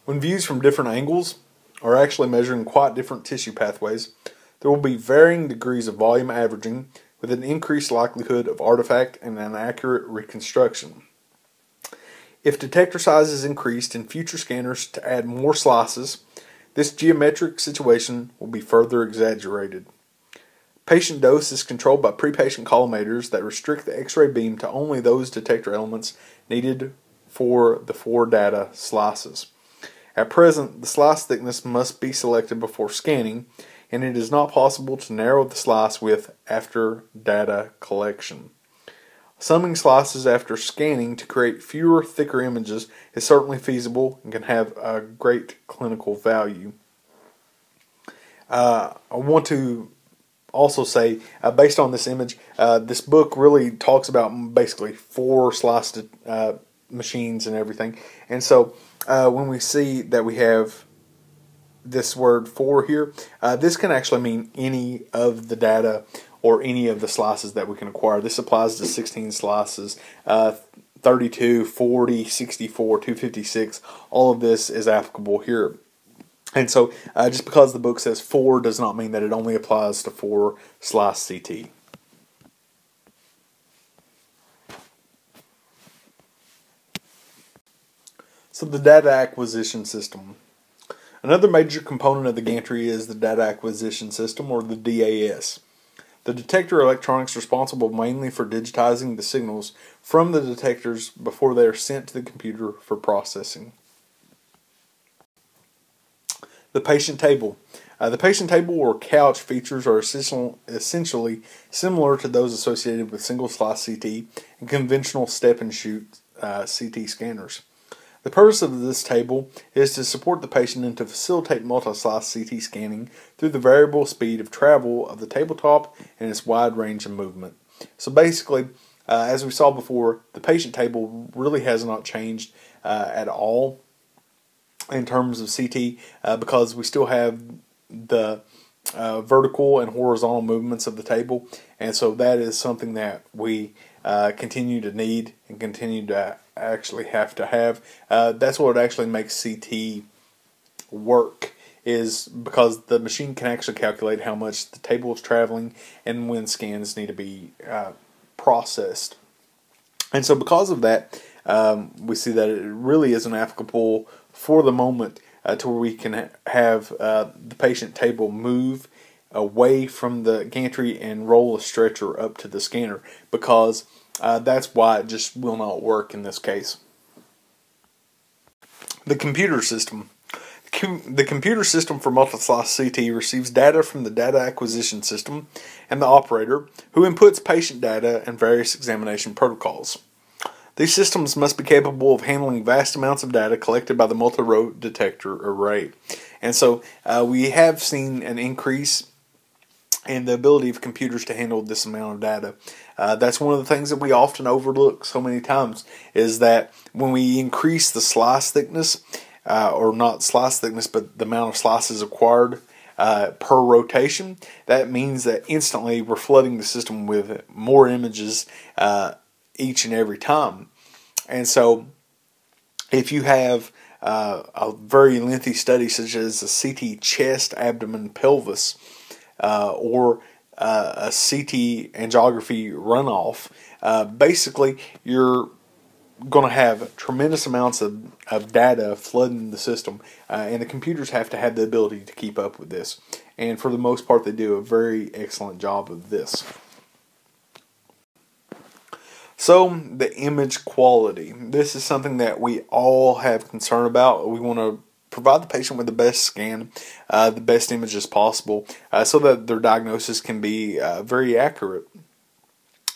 When views from different angles are actually measuring quite different tissue pathways, there will be varying degrees of volume averaging with an increased likelihood of artifact and an accurate reconstruction. If detector size is increased in future scanners to add more slices, this geometric situation will be further exaggerated. Patient dose is controlled by pre-patient collimators that restrict the X-ray beam to only those detector elements needed for the 4 data slices. At present, the slice thickness must be selected before scanning, and it is not possible to narrow the slice width after data collection. Summing slices after scanning to create fewer, thicker images is certainly feasible and can have a great clinical value. I want to also say, based on this image, this book really talks about basically 4 slice machines and everything. And so when we see that we have this word 4 here, this can actually mean any of the data or any of the slices that we can acquire. This applies to 16 slices, 32, 40, 64, 256. All of this is applicable here. And so just because the book says 4 does not mean that it only applies to 4 slice CT. So the data acquisition system. Another major component of the gantry is the data acquisition system, or the DAS. The detector electronics responsible mainly for digitizing the signals from the detectors before they are sent to the computer for processing. The patient table. The patient table or couch features are essentially similar to those associated with single slice CT and conventional step and shoot CT scanners. The purpose of this table is to support the patient and to facilitate multislice CT scanning through the variable speed of travel of the tabletop and its wide range of movement. So basically, as we saw before, the patient table really has not changed at all. in terms of CT because we still have the vertical and horizontal movements of the table, and so that is something that we continue to need and continue to actually have to have. That's what actually makes CT work, is because the machine can actually calculate how much the table is traveling and when scans need to be processed. And so because of that, we see that it really isn't applicable for the moment to where we can have the patient table move away from the gantry and roll a stretcher up to the scanner, because that's why it just will not work in this case. The computer system. The computer system for Multislice CT receives data from the data acquisition system and the operator, who inputs patient data and various examination protocols. These systems must be capable of handling vast amounts of data collected by the multi-row detector array. And so we have seen an increase in the ability of computers to handle this amount of data. That's one of the things that we often overlook so many times, is that when we increase the slice thickness, or not slice thickness, but the amount of slices acquired per rotation, that means that instantly we're flooding the system with more images each and every time. And so if you have a very lengthy study such as a CT chest, abdomen, pelvis, or a CT angiography runoff, basically you're going to have tremendous amounts of data flooding the system, and the computers have to have the ability to keep up with this. And for the most part, they do a very excellent job of this. So, the image quality. This is something that we all have concern about. We want to provide the patient with the best scan, the best images possible, so that their diagnosis can be very accurate.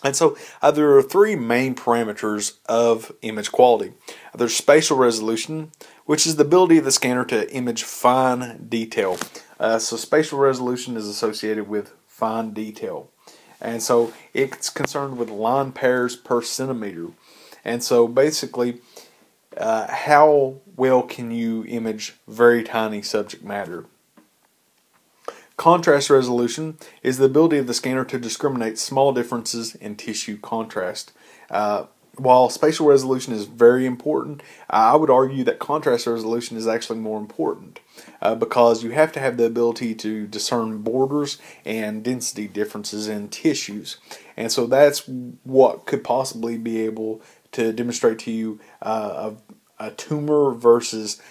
And so there are three main parameters of image quality. There's spatial resolution, which is the ability of the scanner to image fine detail. So spatial resolution is associated with fine detail. And so it's concerned with line pairs per centimeter. And so basically, how well can you image very tiny subject matter? Contrast resolution is the ability of the scanner to discriminate small differences in tissue contrast. While spatial resolution is very important, I would argue that contrast resolution is actually more important because you have to have the ability to discern borders and density differences in tissues. And so that's what could possibly be able to demonstrate to you a tumor versus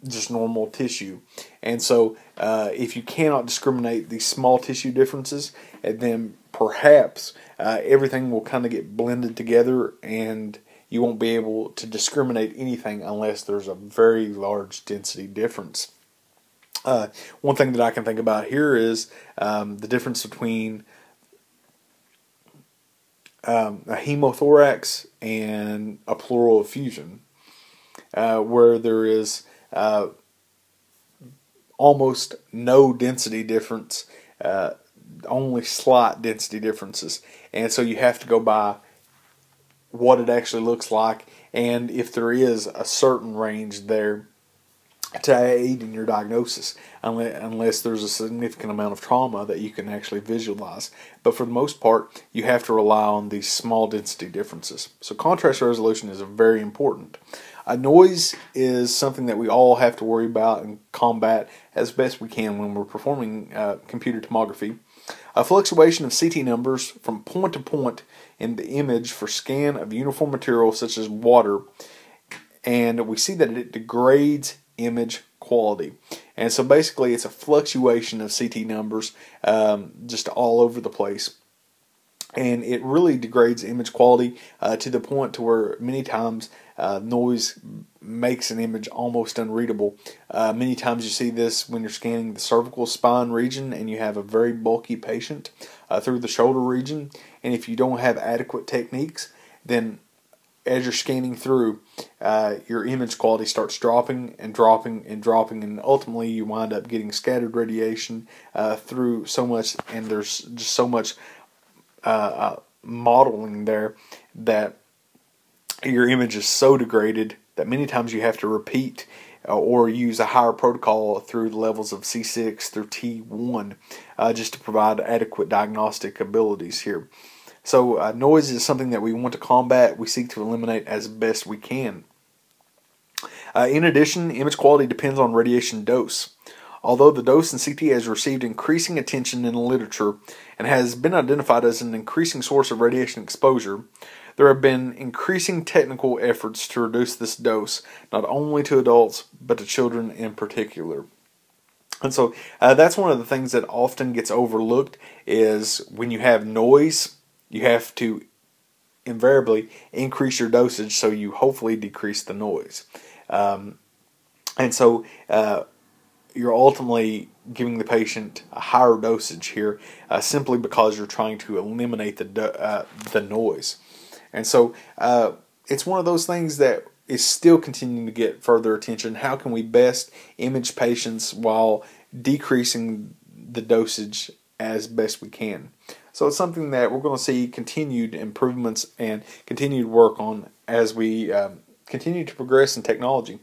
just normal tissue. And so if you cannot discriminate these small tissue differences, then perhaps everything will kind of get blended together and you won't be able to discriminate anything unless there's a very large density difference. One thing that I can think about here is the difference between a hemothorax and a pleural effusion, where there is almost no density difference, only slight density differences. And so you have to go by what it actually looks like, and if there is a certain range there to aid in your diagnosis, unless there's a significant amount of trauma that you can actually visualize. But for the most part, you have to rely on these small density differences. So contrast resolution is very important. Noise is something that we all have to worry about and combat as best we can when we're performing computer tomography. A fluctuation of CT numbers from point to point in the image for scan of uniform material such as water, and we see that it degrades image quality. And so basically it's a fluctuation of CT numbers just all over the place. And it really degrades image quality to the point to where many times noise makes an image almost unreadable. Many times you see this when you're scanning the cervical spine region and you have a very bulky patient through the shoulder region. And if you don't have adequate techniques, then as you're scanning through, your image quality starts dropping and dropping and dropping, and ultimately you wind up getting scattered radiation through so much, and there's just so much modeling there that your image is so degraded that many times you have to repeat or use a higher protocol through the levels of C6 through T1 just to provide adequate diagnostic abilities here. So noise is something that we want to combat, we seek to eliminate as best we can. In addition, image quality depends on radiation dose. Although the dose in CT has received increasing attention in the literature and has been identified as an increasing source of radiation exposure, there have been increasing technical efforts to reduce this dose, not only to adults, but to children in particular. And so that's one of the things that often gets overlooked is when you have noise, you have to invariably increase your dosage so you hopefully decrease the noise. And so you're ultimately giving the patient a higher dosage here simply because you're trying to eliminate the noise. And so it's one of those things that is still continuing to get further attention. How can we best image patients while decreasing the dosage as best we can? So it's something that we're going to see continued improvements and continued work on as we continue to progress in technology.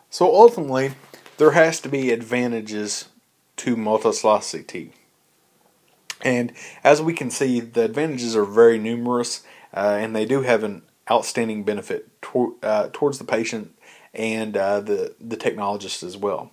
So ultimately, there has to be advantages to Multislice CT. And as we can see, the advantages are very numerous, and they do have an outstanding benefit towards the patient and the technologist as well.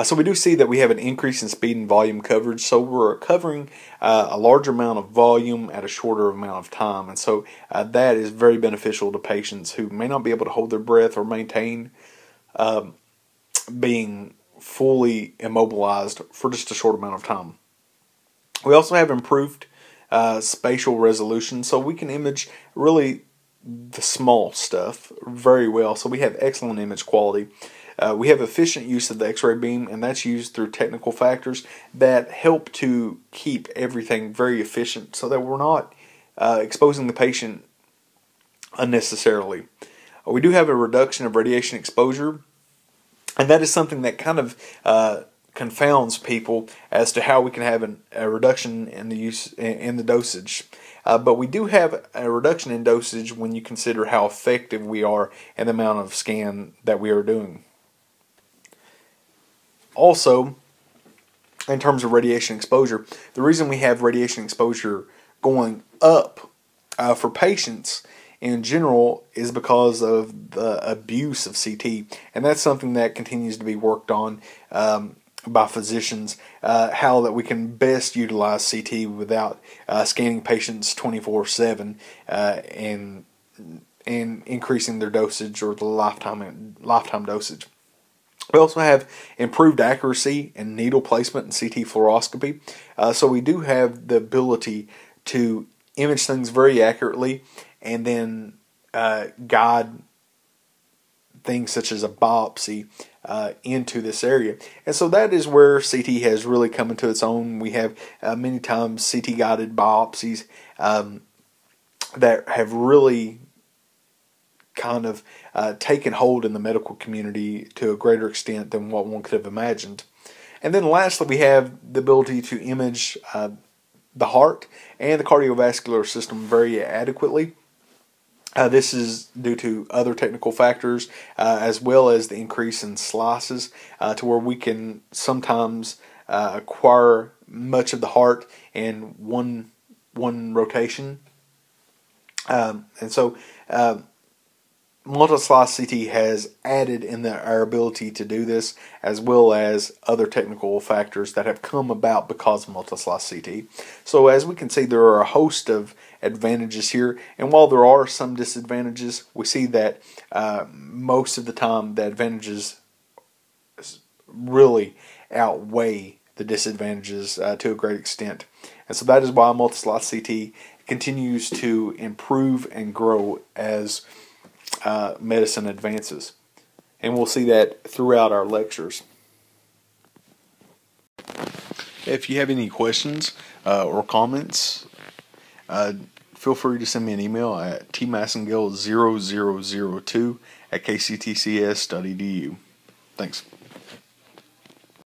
So we do see that we have an increase in speed and volume coverage, so we're covering a larger amount of volume at a shorter amount of time, and so that is very beneficial to patients who may not be able to hold their breath or maintain being fully immobilized for just a short amount of time. We also have improved spatial resolution, so we can image really the small stuff very well, so we have excellent image quality. We have efficient use of the X-ray beam, and that's used through technical factors that help to keep everything very efficient so that we're not exposing the patient unnecessarily. We do have a reduction of radiation exposure, and that is something that kind of confounds people as to how we can have a reduction in the use in the dosage. But we do have a reduction in dosage when you consider how effective we are and the amount of scan that we are doing. Also, in terms of radiation exposure, the reason we have radiation exposure going up for patients in general is because of the abuse of CT, and that's something that continues to be worked on by physicians, how that we can best utilize CT without scanning patients 24/7 and increasing their dosage or the lifetime dosage. We also have improved accuracy and needle placement in CT fluoroscopy, so we do have the ability to image things very accurately and then guide things such as a biopsy into this area. And so that is where CT has really come into its own. We have many times CT guided biopsies that have really kind of taken hold in the medical community to a greater extent than what one could have imagined. And then lastly, we have the ability to image the heart and the cardiovascular system very adequately. This is due to other technical factors as well as the increase in slices to where we can sometimes acquire much of the heart in one rotation. And so Multislice CT has added in our ability to do this, as well as other technical factors that have come about because of Multislice CT. So as we can see, there are a host of advantages here, and while there are some disadvantages, we see that most of the time the advantages really outweigh the disadvantages to a great extent. And so that is why Multislice CT continues to improve and grow as medicine advances, and we'll see that throughout our lectures. If you have any questions or comments, feel free to send me an email at tmassengill0002@kctcs.edu. Thanks.